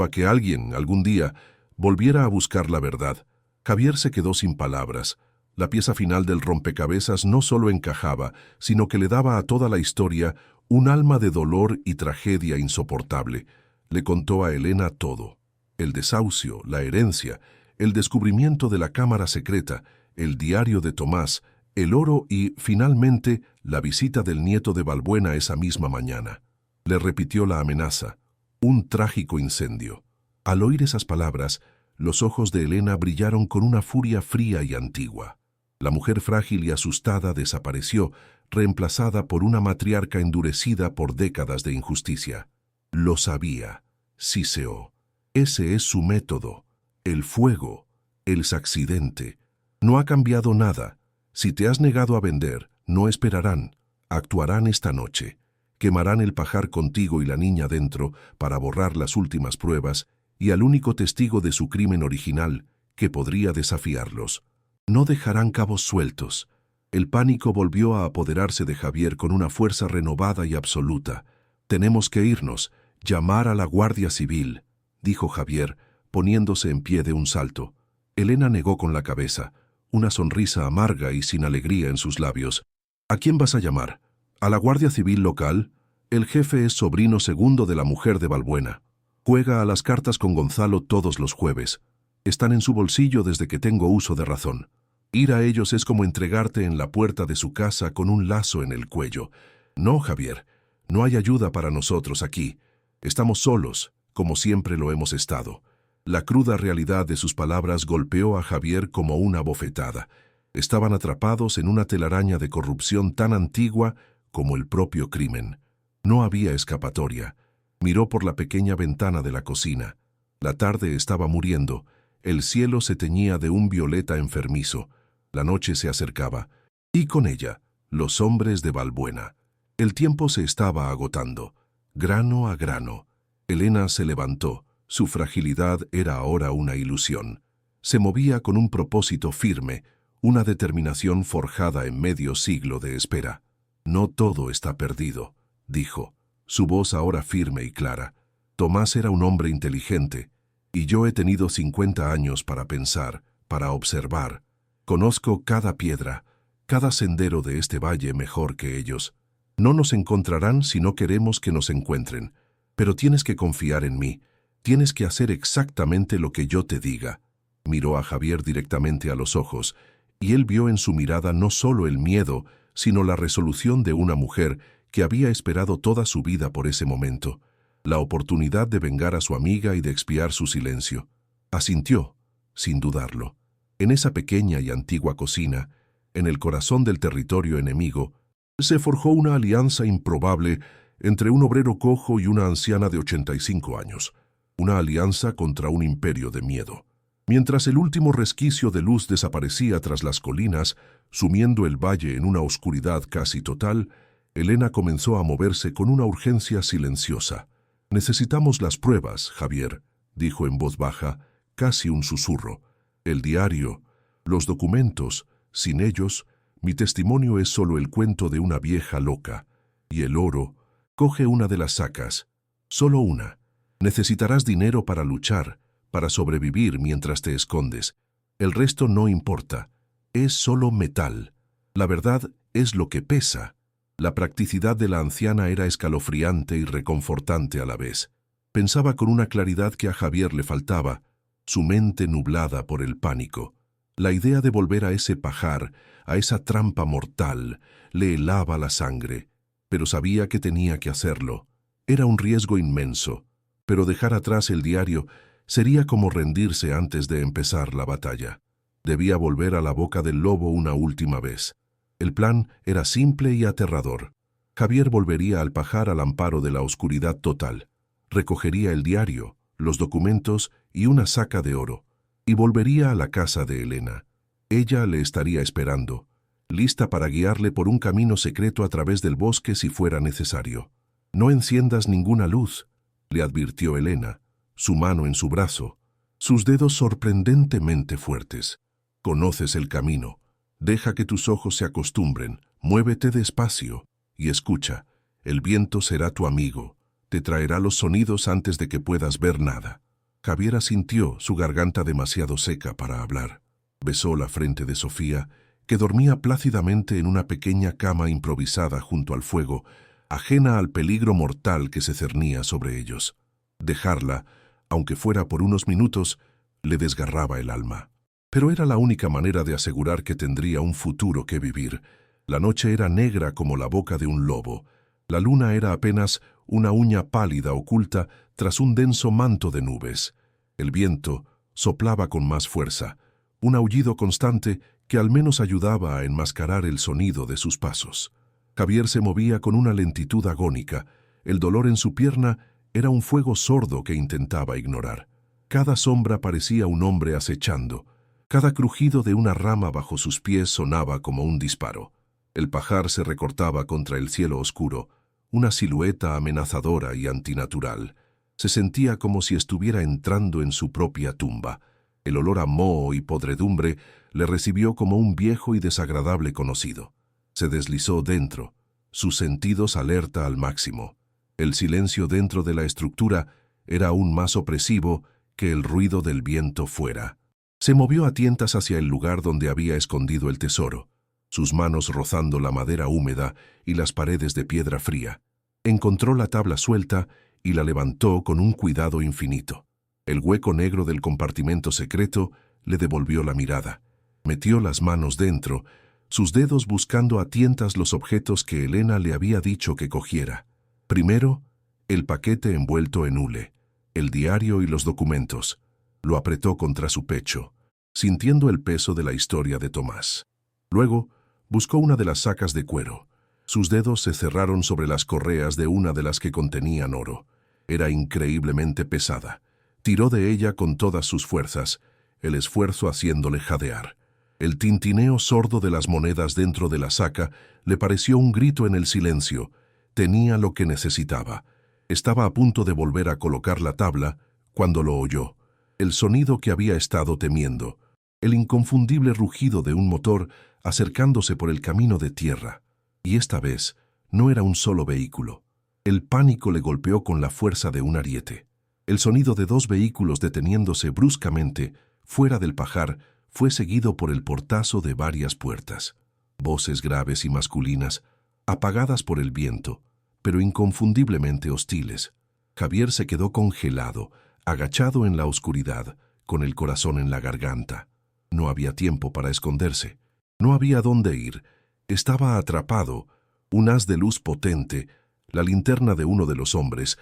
a que alguien, algún día, volviera a buscar la verdad. Javier se quedó sin palabras. La pieza final del rompecabezas no solo encajaba, sino que le daba a toda la historia un alma de dolor y tragedia insoportable. Le contó a Elena todo: el desahucio, la herencia, el descubrimiento de la cámara secreta, el diario de Tomás, el oro y, finalmente, la visita del nieto de Balbuena esa misma mañana. Le repitió la amenaza: un trágico incendio. Al oír esas palabras, los ojos de Elena brillaron con una furia fría y antigua. La mujer frágil y asustada desapareció, reemplazada por una matriarca endurecida por décadas de injusticia. Lo sabía, siseó. Ese es su método. El fuego, el accidente. No ha cambiado nada. Si te has negado a vender, no esperarán. Actuarán esta noche. Quemarán el pajar contigo y la niña dentro para borrar las últimas pruebas y al único testigo de su crimen original que podría desafiarlos. No dejarán cabos sueltos. El pánico volvió a apoderarse de Javier con una fuerza renovada y absoluta. Tenemos que irnos, llamar a la Guardia Civil, dijo Javier, poniéndose en pie de un salto. Elena negó con la cabeza, una sonrisa amarga y sin alegría en sus labios. ¿A quién vas a llamar? ¿A la Guardia Civil local? El jefe es sobrino segundo de la mujer de Balbuena. Juega a las cartas con Gonzalo todos los jueves. Están en su bolsillo desde que tengo uso de razón. Ir a ellos es como entregarte en la puerta de su casa con un lazo en el cuello. No, Javier, no hay ayuda para nosotros aquí. Estamos solos, como siempre lo hemos estado. La cruda realidad de sus palabras golpeó a Javier como una bofetada. Estaban atrapados en una telaraña de corrupción tan antigua como el propio crimen. No había escapatoria. Miró por la pequeña ventana de la cocina. La tarde estaba muriendo. El cielo se teñía de un violeta enfermizo. La noche se acercaba. Y con ella, los hombres de Balbuena. El tiempo se estaba agotando. Grano a grano. Elena se levantó. Su fragilidad era ahora una ilusión. Se movía con un propósito firme, una determinación forjada en medio siglo de espera. No todo está perdido, dijo, su voz ahora firme y clara. Tomás era un hombre inteligente, y yo he tenido 50 años para pensar, para observar. Conozco cada piedra, cada sendero de este valle mejor que ellos. No nos encontrarán si no queremos que nos encuentren, pero tienes que confiar en mí. Tienes que hacer exactamente lo que yo te diga. Miró a Javier directamente a los ojos, y él vio en su mirada no solo el miedo, sino la resolución de una mujer que había esperado toda su vida por ese momento, la oportunidad de vengar a su amiga y de expiar su silencio. Asintió, sin dudarlo. En esa pequeña y antigua cocina, en el corazón del territorio enemigo, se forjó una alianza improbable entre un obrero cojo y una anciana de 85 años. Una alianza contra un imperio de miedo. Mientras el último resquicio de luz desaparecía tras las colinas, sumiendo el valle en una oscuridad casi total, Elena comenzó a moverse con una urgencia silenciosa. «Necesitamos las pruebas, Javier», dijo en voz baja, casi un susurro. «El diario, los documentos, sin ellos, mi testimonio es solo el cuento de una vieja loca. Y el oro, coge una de las sacas, solo una. Necesitarás dinero para luchar, para sobrevivir mientras te escondes. El resto no importa, es solo metal. La verdad es lo que pesa». La practicidad de la anciana era escalofriante y reconfortante a la vez. Pensaba con una claridad que a Javier le faltaba, su mente nublada por el pánico. La idea de volver a ese pajar, a esa trampa mortal, le helaba la sangre, pero sabía que tenía que hacerlo. Era un riesgo inmenso, pero dejar atrás el diario sería como rendirse antes de empezar la batalla. Debía volver a la boca del lobo una última vez. El plan era simple y aterrador. Javier volvería al pajar al amparo de la oscuridad total. Recogería el diario, los documentos y una saca de oro, y volvería a la casa de Elena. Ella le estaría esperando, lista para guiarle por un camino secreto a través del bosque si fuera necesario. «No enciendas ninguna luz», le advirtió Elena, su mano en su brazo, sus dedos sorprendentemente fuertes. «Conoces el camino. Deja que tus ojos se acostumbren, muévete despacio y escucha. El viento será tu amigo, te traerá los sonidos antes de que puedas ver nada». Javier asintió, su garganta demasiado seca para hablar. Besó la frente de Sofía, que dormía plácidamente en una pequeña cama improvisada junto al fuego, ajena al peligro mortal que se cernía sobre ellos. Dejarla, aunque fuera por unos minutos, le desgarraba el alma. Pero era la única manera de asegurar que tendría un futuro que vivir. La noche era negra como la boca de un lobo. La luna era apenas una uña pálida oculta tras un denso manto de nubes. El viento soplaba con más fuerza, un aullido constante que al menos ayudaba a enmascarar el sonido de sus pasos. Javier se movía con una lentitud agónica. El dolor en su pierna era un fuego sordo que intentaba ignorar. Cada sombra parecía un hombre acechando. Cada crujido de una rama bajo sus pies sonaba como un disparo. El pajar se recortaba contra el cielo oscuro, una silueta amenazadora y antinatural. Se sentía como si estuviera entrando en su propia tumba. El olor a moho y podredumbre le recibió como un viejo y desagradable conocido. Se deslizó dentro, sus sentidos alerta al máximo. El silencio dentro de la estructura era aún más opresivo que el ruido del viento fuera. Se movió a tientas hacia el lugar donde había escondido el tesoro, sus manos rozando la madera húmeda y las paredes de piedra fría. Encontró la tabla suelta y la levantó con un cuidado infinito. El hueco negro del compartimento secreto le devolvió la mirada. Metió las manos dentro, sus dedos buscando a tientas los objetos que Elena le había dicho que cogiera. Primero, el paquete envuelto en hule, el diario y los documentos. Lo apretó contra su pecho, sintiendo el peso de la historia de Tomás. Luego, buscó una de las sacas de cuero. Sus dedos se cerraron sobre las correas de una de las que contenían oro. Era increíblemente pesada. Tiró de ella con todas sus fuerzas, el esfuerzo haciéndole jadear. El tintineo sordo de las monedas dentro de la saca le pareció un grito en el silencio. Tenía lo que necesitaba. Estaba a punto de volver a colocar la tabla cuando lo oyó. El sonido que había estado temiendo, el inconfundible rugido de un motor acercándose por el camino de tierra. Y esta vez no era un solo vehículo. El pánico le golpeó con la fuerza de un ariete. El sonido de dos vehículos deteniéndose bruscamente fuera del pajar fue seguido por el portazo de varias puertas. Voces graves y masculinas, apagadas por el viento, pero inconfundiblemente hostiles. Javier se quedó congelado, agachado en la oscuridad, con el corazón en la garganta. No había tiempo para esconderse. No había dónde ir. Estaba atrapado. Un haz de luz potente, la linterna de uno de los hombres,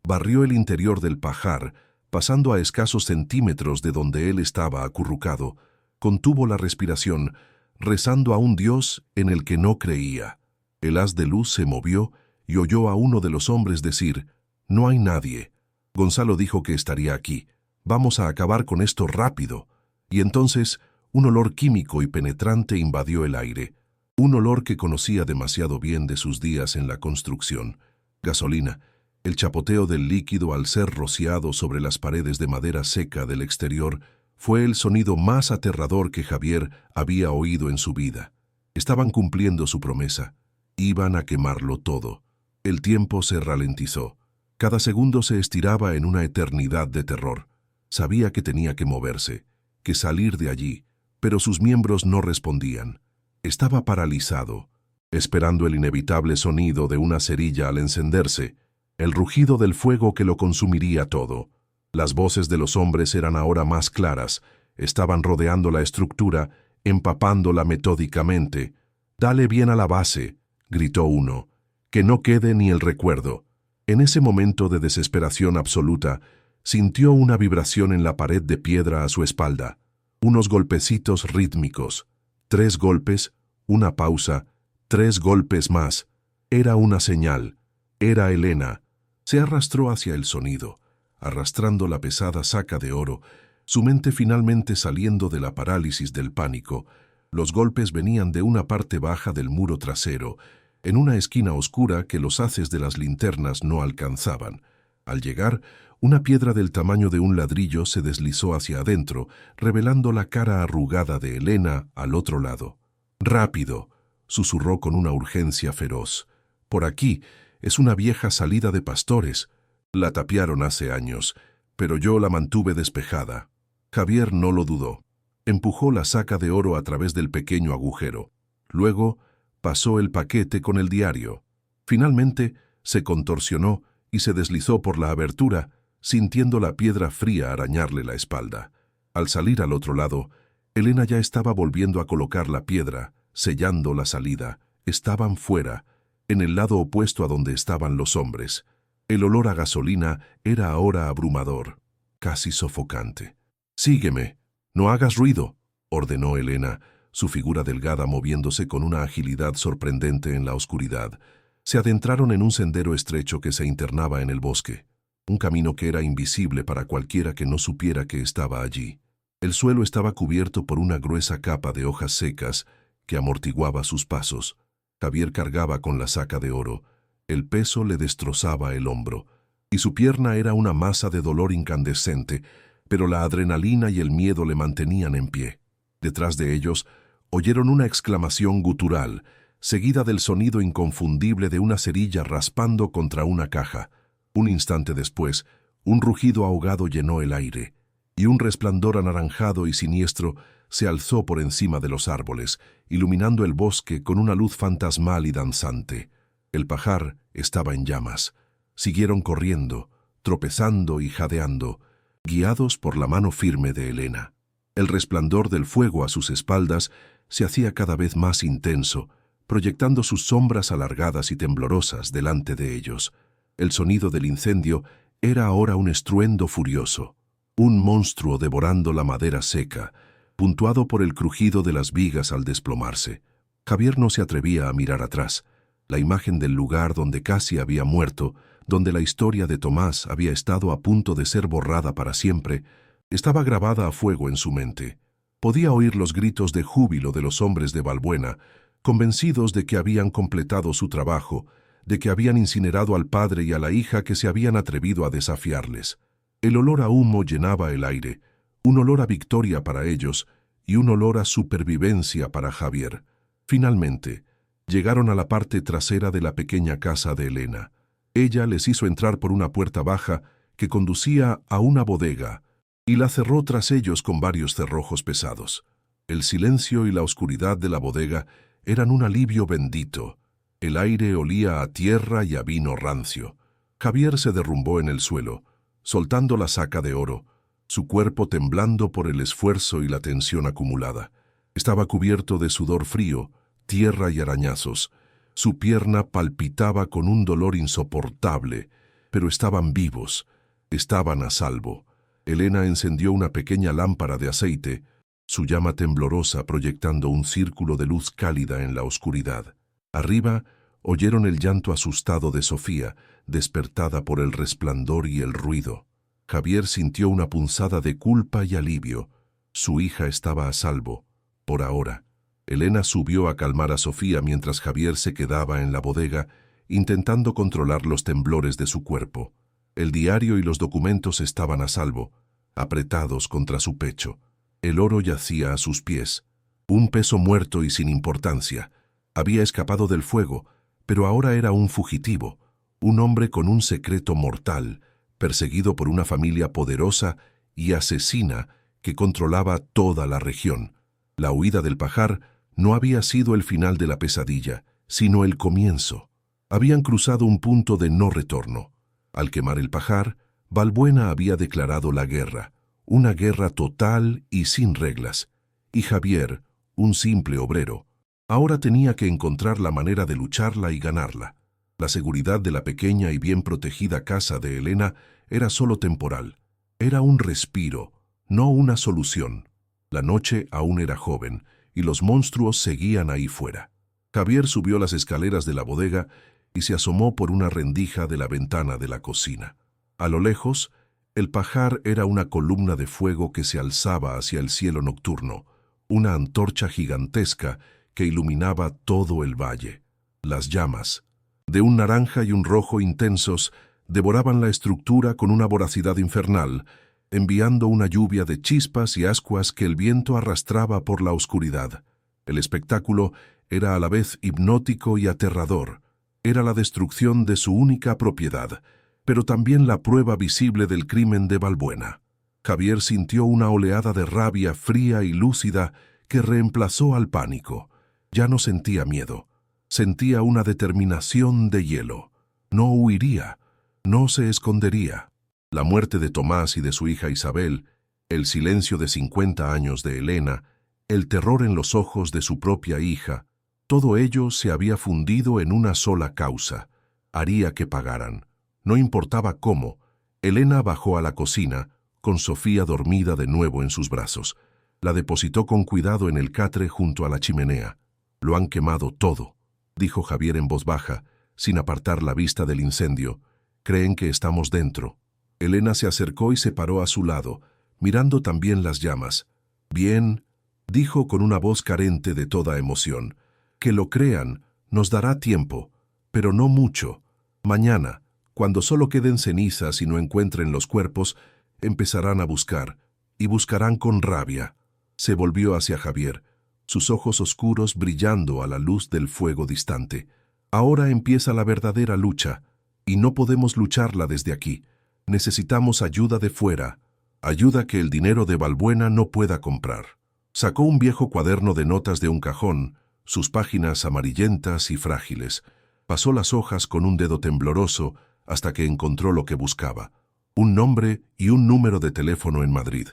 barrió el interior del pajar, pasando a escasos centímetros de donde él estaba acurrucado, contuvo la respiración, rezando a un Dios en el que no creía. El haz de luz se movió y oyó a uno de los hombres decir: «No hay nadie». Gonzalo dijo que estaría aquí. «Vamos a acabar con esto rápido». Y entonces un olor químico y penetrante invadió el aire, un olor que conocía demasiado bien de sus días en la construcción. Gasolina, el chapoteo del líquido al ser rociado sobre las paredes de madera seca del exterior, fue el sonido más aterrador que Javier había oído en su vida. Estaban cumpliendo su promesa. Iban a quemarlo todo. El tiempo se ralentizó. Cada segundo se estiraba en una eternidad de terror. Sabía que tenía que moverse, que salir de allí, pero sus miembros no respondían. Estaba paralizado, esperando el inevitable sonido de una cerilla al encenderse, el rugido del fuego que lo consumiría todo. Las voces de los hombres eran ahora más claras, estaban rodeando la estructura, empapándola metódicamente. «Dale bien a la base», gritó uno, «que no quede ni el recuerdo». En ese momento de desesperación absoluta, sintió una vibración en la pared de piedra a su espalda, unos golpecitos rítmicos, 3 golpes, una pausa, 3 golpes más. Era una señal, era Elena. Se arrastró hacia el sonido, arrastrando la pesada saca de oro, su mente finalmente saliendo de la parálisis del pánico. Los golpes venían de una parte baja del muro trasero, en una esquina oscura que los haces de las linternas no alcanzaban. Al llegar, una piedra del tamaño de un ladrillo se deslizó hacia adentro, revelando la cara arrugada de Elena al otro lado. «Rápido», susurró con una urgencia feroz. «Por aquí, es una vieja salida de pastores. La tapiaron hace años, pero yo la mantuve despejada». Javier no lo dudó. Empujó la saca de oro a través del pequeño agujero. Luego pasó el paquete con el diario. Finalmente se contorsionó y se deslizó por la abertura, sintiendo la piedra fría arañarle la espalda. Al salir al otro lado, Elena ya estaba volviendo a colocar la piedra, sellando la salida. Estaban fuera, en el lado opuesto a donde estaban los hombres. El olor a gasolina era ahora abrumador, casi sofocante. «Sígueme, no hagas ruido», ordenó Elena, su figura delgada moviéndose con una agilidad sorprendente en la oscuridad. Se adentraron en un sendero estrecho que se internaba en el bosque, un camino que era invisible para cualquiera que no supiera que estaba allí. El suelo estaba cubierto por una gruesa capa de hojas secas que amortiguaba sus pasos. Javier cargaba con la saca de oro. El peso le destrozaba el hombro, y su pierna era una masa de dolor incandescente, pero la adrenalina y el miedo le mantenían en pie. Detrás de ellos, oyeron una exclamación gutural, seguida del sonido inconfundible de una cerilla raspando contra una caja. Un instante después, un rugido ahogado llenó el aire, y un resplandor anaranjado y siniestro se alzó por encima de los árboles, iluminando el bosque con una luz fantasmal y danzante. El pajar estaba en llamas. Siguieron corriendo, tropezando y jadeando, guiados por la mano firme de Elena. El resplandor del fuego a sus espaldas se hacía cada vez más intenso, proyectando sus sombras alargadas y temblorosas delante de ellos. El sonido del incendio era ahora un estruendo furioso, un monstruo devorando la madera seca, puntuado por el crujido de las vigas al desplomarse. Javier no se atrevía a mirar atrás. La imagen del lugar donde casi había muerto, donde la historia de Tomás había estado a punto de ser borrada para siempre, estaba grabada a fuego en su mente. Podía oír los gritos de júbilo de los hombres de Valbuena, convencidos de que habían completado su trabajo, de que habían incinerado al padre y a la hija que se habían atrevido a desafiarles. El olor a humo llenaba el aire, un olor a victoria para ellos y un olor a supervivencia para Javier. Finalmente, llegaron a la parte trasera de la pequeña casa de Elena. Ella les hizo entrar por una puerta baja que conducía a una bodega y la cerró tras ellos con varios cerrojos pesados. El silencio y la oscuridad de la bodega eran un alivio bendito. El aire olía a tierra y a vino rancio. Javier se derrumbó en el suelo, soltando la saca de oro, su cuerpo temblando por el esfuerzo y la tensión acumulada. Estaba cubierto de sudor frío, tierra y arañazos. Su pierna palpitaba con un dolor insoportable, pero estaban vivos, estaban a salvo. Elena encendió una pequeña lámpara de aceite, su llama temblorosa proyectando un círculo de luz cálida en la oscuridad. Arriba, oyeron el llanto asustado de Sofía, despertada por el resplandor y el ruido. Javier sintió una punzada de culpa y alivio. Su hija estaba a salvo, por ahora. Elena subió a calmar a Sofía mientras Javier se quedaba en la bodega, intentando controlar los temblores de su cuerpo. El diario y los documentos estaban a salvo, apretados contra su pecho. El oro yacía a sus pies, un peso muerto y sin importancia. Había escapado del fuego, pero ahora era un fugitivo, un hombre con un secreto mortal, perseguido por una familia poderosa y asesina que controlaba toda la región. La huida del pajar no había sido el final de la pesadilla, sino el comienzo. Habían cruzado un punto de no retorno. Al quemar el pajar, Balbuena había declarado la guerra, una guerra total y sin reglas. Y Javier, un simple obrero, ahora tenía que encontrar la manera de lucharla y ganarla. La seguridad de la pequeña y bien protegida casa de Elena era solo temporal. Era un respiro, no una solución. La noche aún era joven, y los monstruos seguían ahí fuera. Javier subió las escaleras de la bodega y se asomó por una rendija de la ventana de la cocina. A lo lejos, el pajar era una columna de fuego que se alzaba hacia el cielo nocturno, una antorcha gigantesca que iluminaba todo el valle. Las llamas, de un naranja y un rojo intensos, devoraban la estructura con una voracidad infernal, enviando una lluvia de chispas y ascuas que el viento arrastraba por la oscuridad. El espectáculo era a la vez hipnótico y aterrador. Era la destrucción de su única propiedad, pero también la prueba visible del crimen de Balbuena. Javier sintió una oleada de rabia fría y lúcida que reemplazó al pánico. Ya no sentía miedo, sentía una determinación de hielo. No huiría, no se escondería. La muerte de Tomás y de su hija Isabel, el silencio de 50 años de Elena, el terror en los ojos de su propia hija, todo ello se había fundido en una sola causa. Haría que pagaran. No importaba cómo. Elena bajó a la cocina, con Sofía dormida de nuevo en sus brazos. La depositó con cuidado en el catre junto a la chimenea. «Lo han quemado todo», dijo Javier en voz baja, sin apartar la vista del incendio. «Creen que estamos dentro». Elena se acercó y se paró a su lado, mirando también las llamas. «Bien», dijo con una voz carente de toda emoción. «Que lo crean, nos dará tiempo, pero no mucho. Mañana, cuando solo queden cenizas y no encuentren los cuerpos, empezarán a buscar, y buscarán con rabia». Se volvió hacia Javier, sus ojos oscuros brillando a la luz del fuego distante. «Ahora empieza la verdadera lucha, y no podemos lucharla desde aquí. Necesitamos ayuda de fuera, ayuda que el dinero de Balbuena no pueda comprar». Sacó un viejo cuaderno de notas de un cajón, sus páginas amarillentas y frágiles. Pasó las hojas con un dedo tembloroso hasta que encontró lo que buscaba. Un nombre y un número de teléfono en Madrid.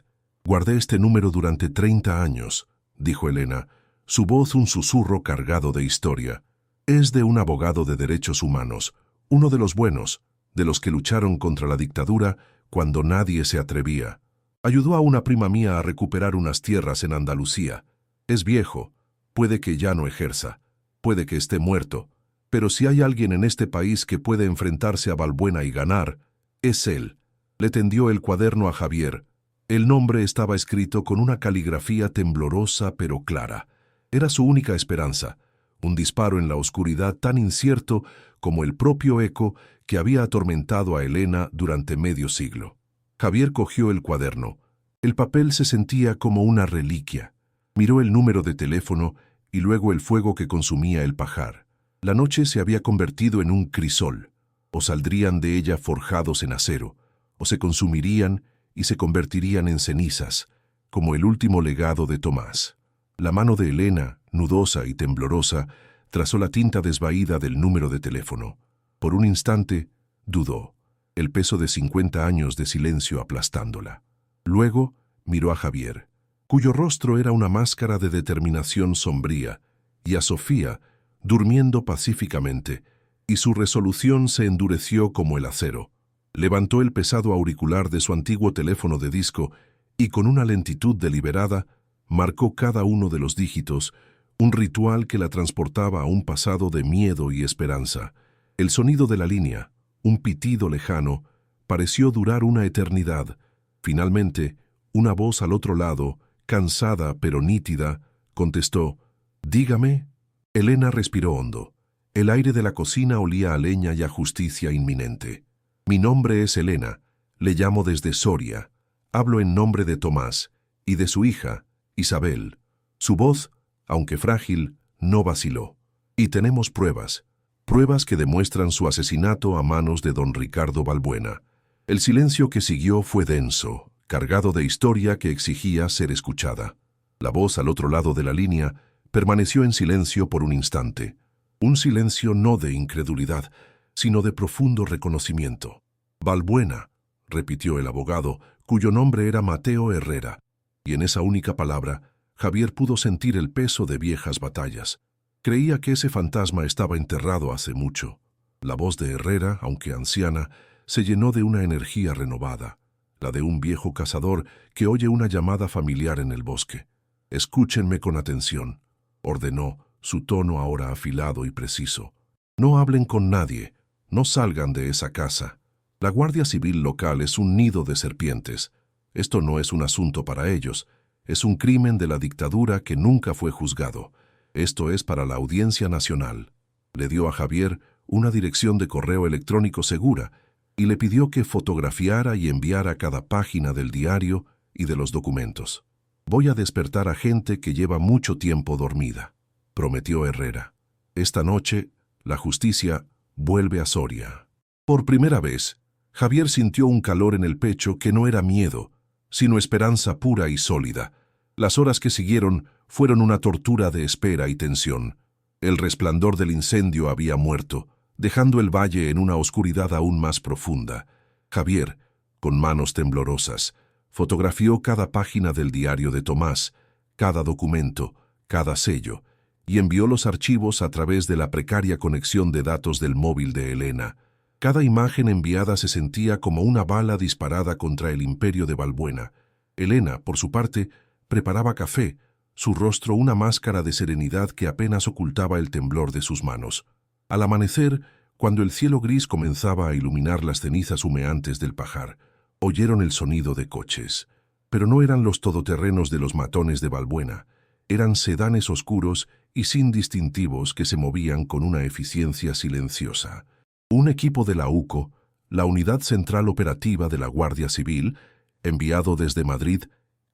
«Guardé este número durante 30 años», dijo Elena, su voz un susurro cargado de historia. «Es de un abogado de derechos humanos, uno de los buenos, de los que lucharon contra la dictadura cuando nadie se atrevía. Ayudó a una prima mía a recuperar unas tierras en Andalucía. Es viejo, puede que ya no ejerza, puede que esté muerto, pero si hay alguien en este país que puede enfrentarse a Balbuena y ganar, es él». Le tendió el cuaderno a Javier. El nombre estaba escrito con una caligrafía temblorosa pero clara. Era su única esperanza, un disparo en la oscuridad tan incierto como el propio eco que había atormentado a Elena durante medio siglo. Javier cogió el cuaderno. El papel se sentía como una reliquia. Miró el número de teléfono y luego el fuego que consumía el pajar. La noche se había convertido en un crisol. O saldrían de ella forjados en acero, o se consumirían y se convertirían en cenizas, como el último legado de Tomás. La mano de Elena, nudosa y temblorosa, trazó la tinta desvaída del número de teléfono. Por un instante, dudó, el peso de 50 años de silencio aplastándola. Luego miró a Javier, cuyo rostro era una máscara de determinación sombría, y a Sofía, durmiendo pacíficamente, y su resolución se endureció como el acero. Levantó el pesado auricular de su antiguo teléfono de disco y con una lentitud deliberada marcó cada uno de los dígitos, un ritual que la transportaba a un pasado de miedo y esperanza. El sonido de la línea, un pitido lejano, pareció durar una eternidad. Finalmente, una voz al otro lado, cansada pero nítida, contestó: «Dígame». Elena respiró hondo. El aire de la cocina olía a leña y a justicia inminente. «Mi nombre es Elena. Le llamo desde Soria. Hablo en nombre de Tomás y de su hija, Isabel». Su voz, aunque frágil, no vaciló. «Y tenemos pruebas. Pruebas que demuestran su asesinato a manos de don Ricardo Balbuena». El silencio que siguió fue denso, cargado de historia que exigía ser escuchada. La voz al otro lado de la línea permaneció en silencio por un instante. Un silencio no de incredulidad, sino de profundo reconocimiento. «Balbuena», repitió el abogado, cuyo nombre era Mateo Herrera, y en esa única palabra Javier pudo sentir el peso de viejas batallas. Creía que ese fantasma estaba enterrado hace mucho. La voz de Herrera, aunque anciana, se llenó de una energía renovada, la de un viejo cazador que oye una llamada familiar en el bosque. «Escúchenme con atención», ordenó, su tono ahora afilado y preciso. «No hablen con nadie, no salgan de esa casa. La Guardia Civil local es un nido de serpientes. Esto no es un asunto para ellos, es un crimen de la dictadura que nunca fue juzgado. Esto es para la Audiencia Nacional». Le dio a Javier una dirección de correo electrónico segura y le pidió que fotografiara y enviara cada página del diario y de los documentos. «Voy a despertar a gente que lleva mucho tiempo dormida», prometió Herrera. «Esta noche, la justicia vuelve a Soria». Por primera vez, Javier sintió un calor en el pecho que no era miedo, sino esperanza pura y sólida. Las horas que siguieron fueron una tortura de espera y tensión. El resplandor del incendio había muerto, dejando el valle en una oscuridad aún más profunda. Javier, con manos temblorosas, fotografió cada página del diario de Tomás, cada documento, cada sello, y envió los archivos a través de la precaria conexión de datos del móvil de Elena. Cada imagen enviada se sentía como una bala disparada contra el imperio de Balbuena. Elena, por su parte, preparaba café, su rostro una máscara de serenidad que apenas ocultaba el temblor de sus manos. Al amanecer, cuando el cielo gris comenzaba a iluminar las cenizas humeantes del pajar, oyeron el sonido de coches. Pero no eran los todoterrenos de los matones de Balbuena, eran sedanes oscuros y sin distintivos que se movían con una eficiencia silenciosa. Un equipo de la UCO, la Unidad Central Operativa de la Guardia Civil, enviado desde Madrid,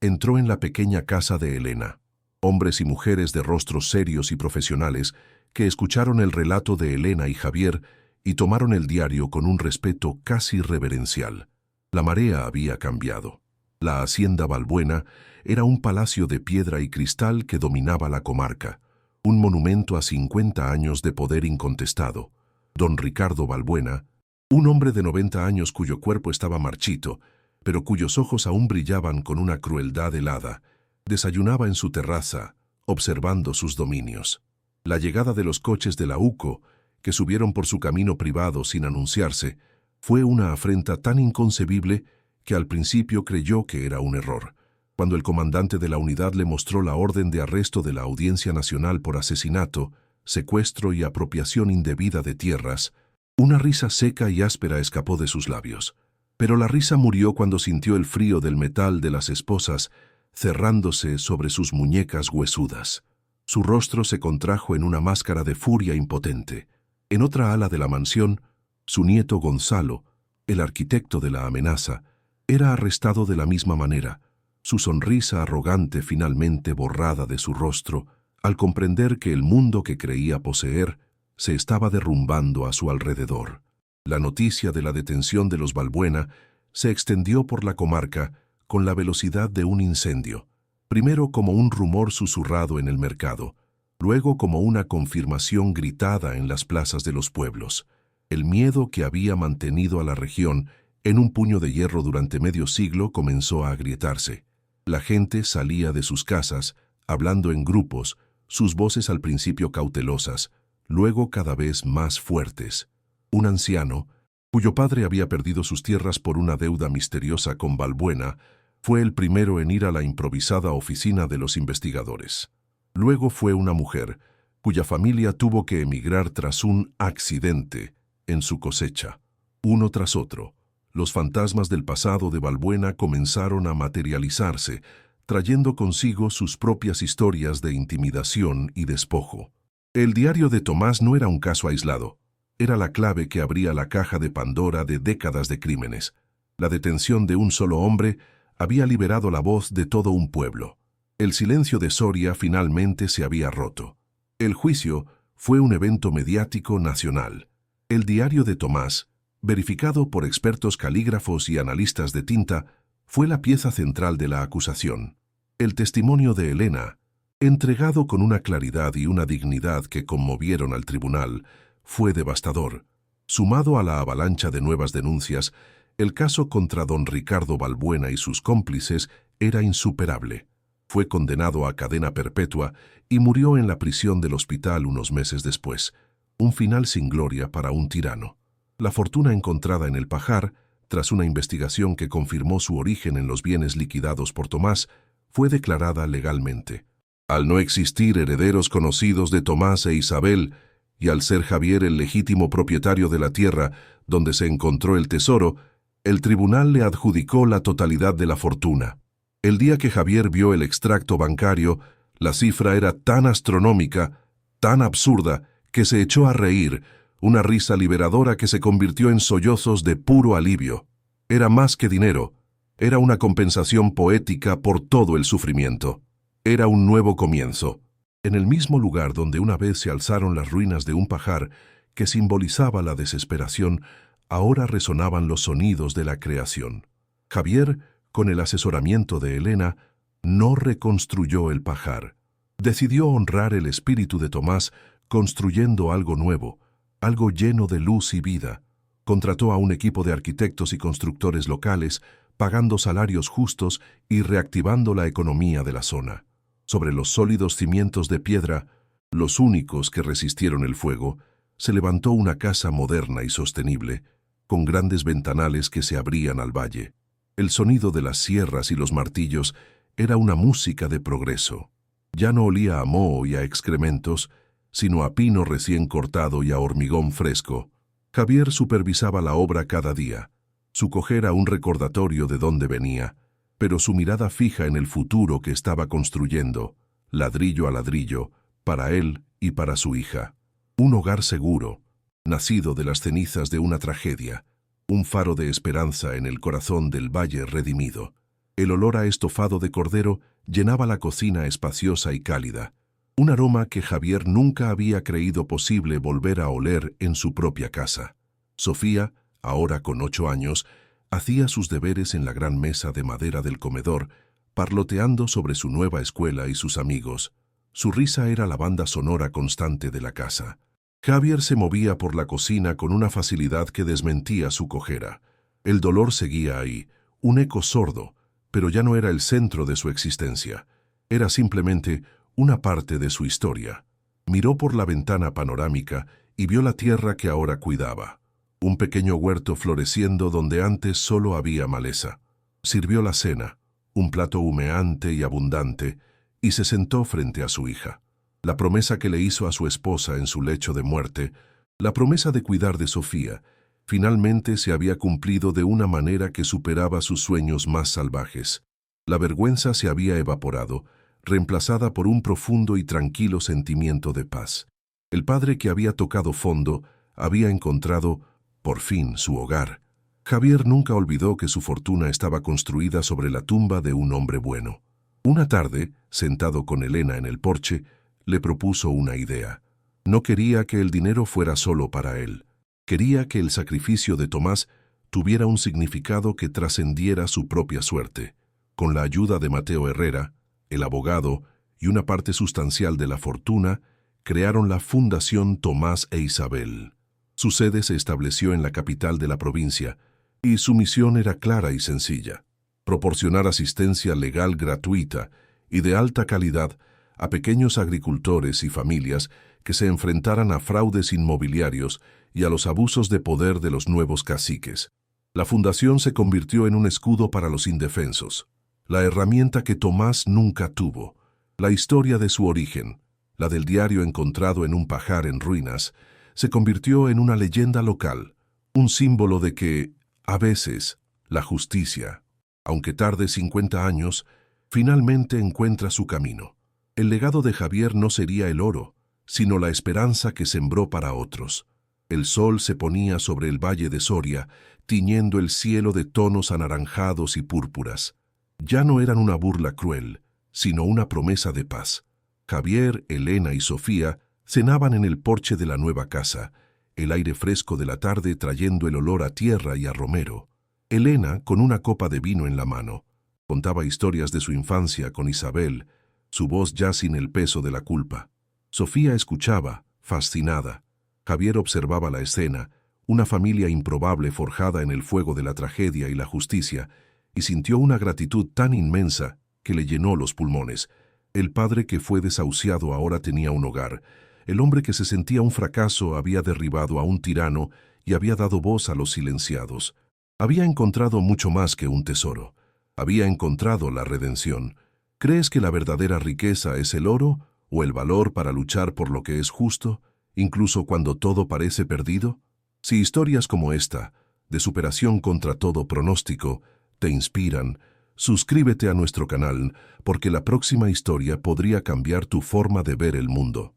entró en la pequeña casa de Elena. Hombres y mujeres de rostros serios y profesionales que escucharon el relato de Elena y Javier y tomaron el diario con un respeto casi reverencial. La marea había cambiado. La hacienda Balbuena era un palacio de piedra y cristal que dominaba la comarca, un monumento a 50 años de poder incontestado. Don Ricardo Balbuena, un hombre de 90 años cuyo cuerpo estaba marchito, pero cuyos ojos aún brillaban con una crueldad helada, desayunaba en su terraza, observando sus dominios. La llegada de los coches de la UCO, que subieron por su camino privado sin anunciarse, fue una afrenta tan inconcebible que al principio creyó que era un error. Cuando el comandante de la unidad le mostró la orden de arresto de la Audiencia Nacional por asesinato, secuestro y apropiación indebida de tierras, una risa seca y áspera escapó de sus labios. Pero la risa murió cuando sintió el frío del metal de las esposas cerrándose sobre sus muñecas huesudas. Su rostro se contrajo en una máscara de furia impotente. En otra ala de la mansión, su nieto Gonzalo, el arquitecto de la amenaza, era arrestado de la misma manera, su sonrisa arrogante finalmente borrada de su rostro, al comprender que el mundo que creía poseer se estaba derrumbando a su alrededor. La noticia de la detención de los Balbuena se extendió por la comarca con la velocidad de un incendio, primero como un rumor susurrado en el mercado, luego como una confirmación gritada en las plazas de los pueblos. El miedo que había mantenido a la región en un puño de hierro durante medio siglo comenzó a agrietarse. La gente salía de sus casas, hablando en grupos, sus voces al principio cautelosas, luego cada vez más fuertes. Un anciano, cuyo padre había perdido sus tierras por una deuda misteriosa con Balbuena, fue el primero en ir a la improvisada oficina de los investigadores. Luego fue una mujer, cuya familia tuvo que emigrar tras un accidente en su cosecha. Uno tras otro, los fantasmas del pasado de Balbuena comenzaron a materializarse, trayendo consigo sus propias historias de intimidación y despojo. El diario de Tomás no era un caso aislado. Era la clave que abría la caja de Pandora de décadas de crímenes. La detención de un solo hombre había liberado la voz de todo un pueblo. El silencio de Soria finalmente se había roto. El juicio fue un evento mediático nacional. El diario de Tomás, verificado por expertos calígrafos y analistas de tinta, fue la pieza central de la acusación. El testimonio de Elena, entregado con una claridad y una dignidad que conmovieron al tribunal, fue devastador. Sumado a la avalancha de nuevas denuncias, el caso contra don Ricardo Balbuena y sus cómplices era insuperable. Fue condenado a cadena perpetua y murió en la prisión del hospital unos meses después. Un final sin gloria para un tirano. La fortuna encontrada en el pajar, tras una investigación que confirmó su origen en los bienes liquidados por Tomás, fue declarada legalmente. Al no existir herederos conocidos de Tomás e Isabel, y al ser Javier el legítimo propietario de la tierra donde se encontró el tesoro, el tribunal le adjudicó la totalidad de la fortuna. El día que Javier vio el extracto bancario, la cifra era tan astronómica, tan absurda, que se echó a reír, una risa liberadora que se convirtió en sollozos de puro alivio. Era más que dinero, era una compensación poética por todo el sufrimiento. Era un nuevo comienzo. En el mismo lugar donde una vez se alzaron las ruinas de un pajar que simbolizaba la desesperación, ahora resonaban los sonidos de la creación. Javier, con el asesoramiento de Elena, no reconstruyó el pajar. Decidió honrar el espíritu de Tomás construyendo algo nuevo, algo lleno de luz y vida. Contrató a un equipo de arquitectos y constructores locales, pagando salarios justos y reactivando la economía de la zona. Sobre los sólidos cimientos de piedra, los únicos que resistieron el fuego, se levantó una casa moderna y sostenible, con grandes ventanales que se abrían al valle. El sonido de las sierras y los martillos era una música de progreso. Ya no olía a moho y a excrementos, sino a pino recién cortado y a hormigón fresco. Javier supervisaba la obra cada día, su cojera un recordatorio de dónde venía, pero su mirada fija en el futuro que estaba construyendo, ladrillo a ladrillo, para él y para su hija. Un hogar seguro, nacido de las cenizas de una tragedia, un faro de esperanza en el corazón del valle redimido. El olor a estofado de cordero llenaba la cocina espaciosa y cálida, un aroma que Javier nunca había creído posible volver a oler en su propia casa. Sofía, ahora con 8 años, hacía sus deberes en la gran mesa de madera del comedor, parloteando sobre su nueva escuela y sus amigos. Su risa era la banda sonora constante de la casa. Javier se movía por la cocina con una facilidad que desmentía su cojera. El dolor seguía ahí, un eco sordo, pero ya no era el centro de su existencia. Era simplemente una parte de su historia. Miró por la ventana panorámica y vio la tierra que ahora cuidaba. Un pequeño huerto floreciendo donde antes solo había maleza. Sirvió la cena, un plato humeante y abundante, y se sentó frente a su hija. La promesa que le hizo a su esposa en su lecho de muerte, la promesa de cuidar de Sofía, finalmente se había cumplido de una manera que superaba sus sueños más salvajes. La vergüenza se había evaporado, reemplazada por un profundo y tranquilo sentimiento de paz. El padre que había tocado fondo había encontrado, por fin, su hogar. Javier nunca olvidó que su fortuna estaba construida sobre la tumba de un hombre bueno. Una tarde, sentado con Elena en el porche, le propuso una idea. No quería que el dinero fuera solo para él. Quería que el sacrificio de Tomás tuviera un significado que trascendiera su propia suerte. Con la ayuda de Mateo Herrera, el abogado y una parte sustancial de la fortuna, crearon la Fundación Tomás e Isabel. Su sede se estableció en la capital de la provincia, y su misión era clara y sencilla: proporcionar asistencia legal gratuita y de alta calidad a pequeños agricultores y familias que se enfrentaran a fraudes inmobiliarios y a los abusos de poder de los nuevos caciques. La fundación se convirtió en un escudo para los indefensos, la herramienta que Tomás nunca tuvo. La historia de su origen, la del diario encontrado en un pajar en ruinas, se convirtió en una leyenda local, un símbolo de que, a veces, la justicia, aunque tarde 50 años, finalmente encuentra su camino. El legado de Javier no sería el oro, sino la esperanza que sembró para otros. El sol se ponía sobre el valle de Soria, tiñendo el cielo de tonos anaranjados y púrpuras. Ya no eran una burla cruel, sino una promesa de paz. Javier, Elena y Sofía cenaban en el porche de la nueva casa, el aire fresco de la tarde trayendo el olor a tierra y a romero. Elena, con una copa de vino en la mano, contaba historias de su infancia con Isabel, su voz ya sin el peso de la culpa. Sofía escuchaba, fascinada. Javier observaba la escena, una familia improbable forjada en el fuego de la tragedia y la justicia, y sintió una gratitud tan inmensa que le llenó los pulmones. El padre que fue desahuciado ahora tenía un hogar. El hombre que se sentía un fracaso había derribado a un tirano y había dado voz a los silenciados. Había encontrado mucho más que un tesoro. Había encontrado la redención. ¿Crees que la verdadera riqueza es el oro o el valor para luchar por lo que es justo, incluso cuando todo parece perdido? Si historias como esta, de superación contra todo pronóstico, te inspiran, suscríbete a nuestro canal porque la próxima historia podría cambiar tu forma de ver el mundo.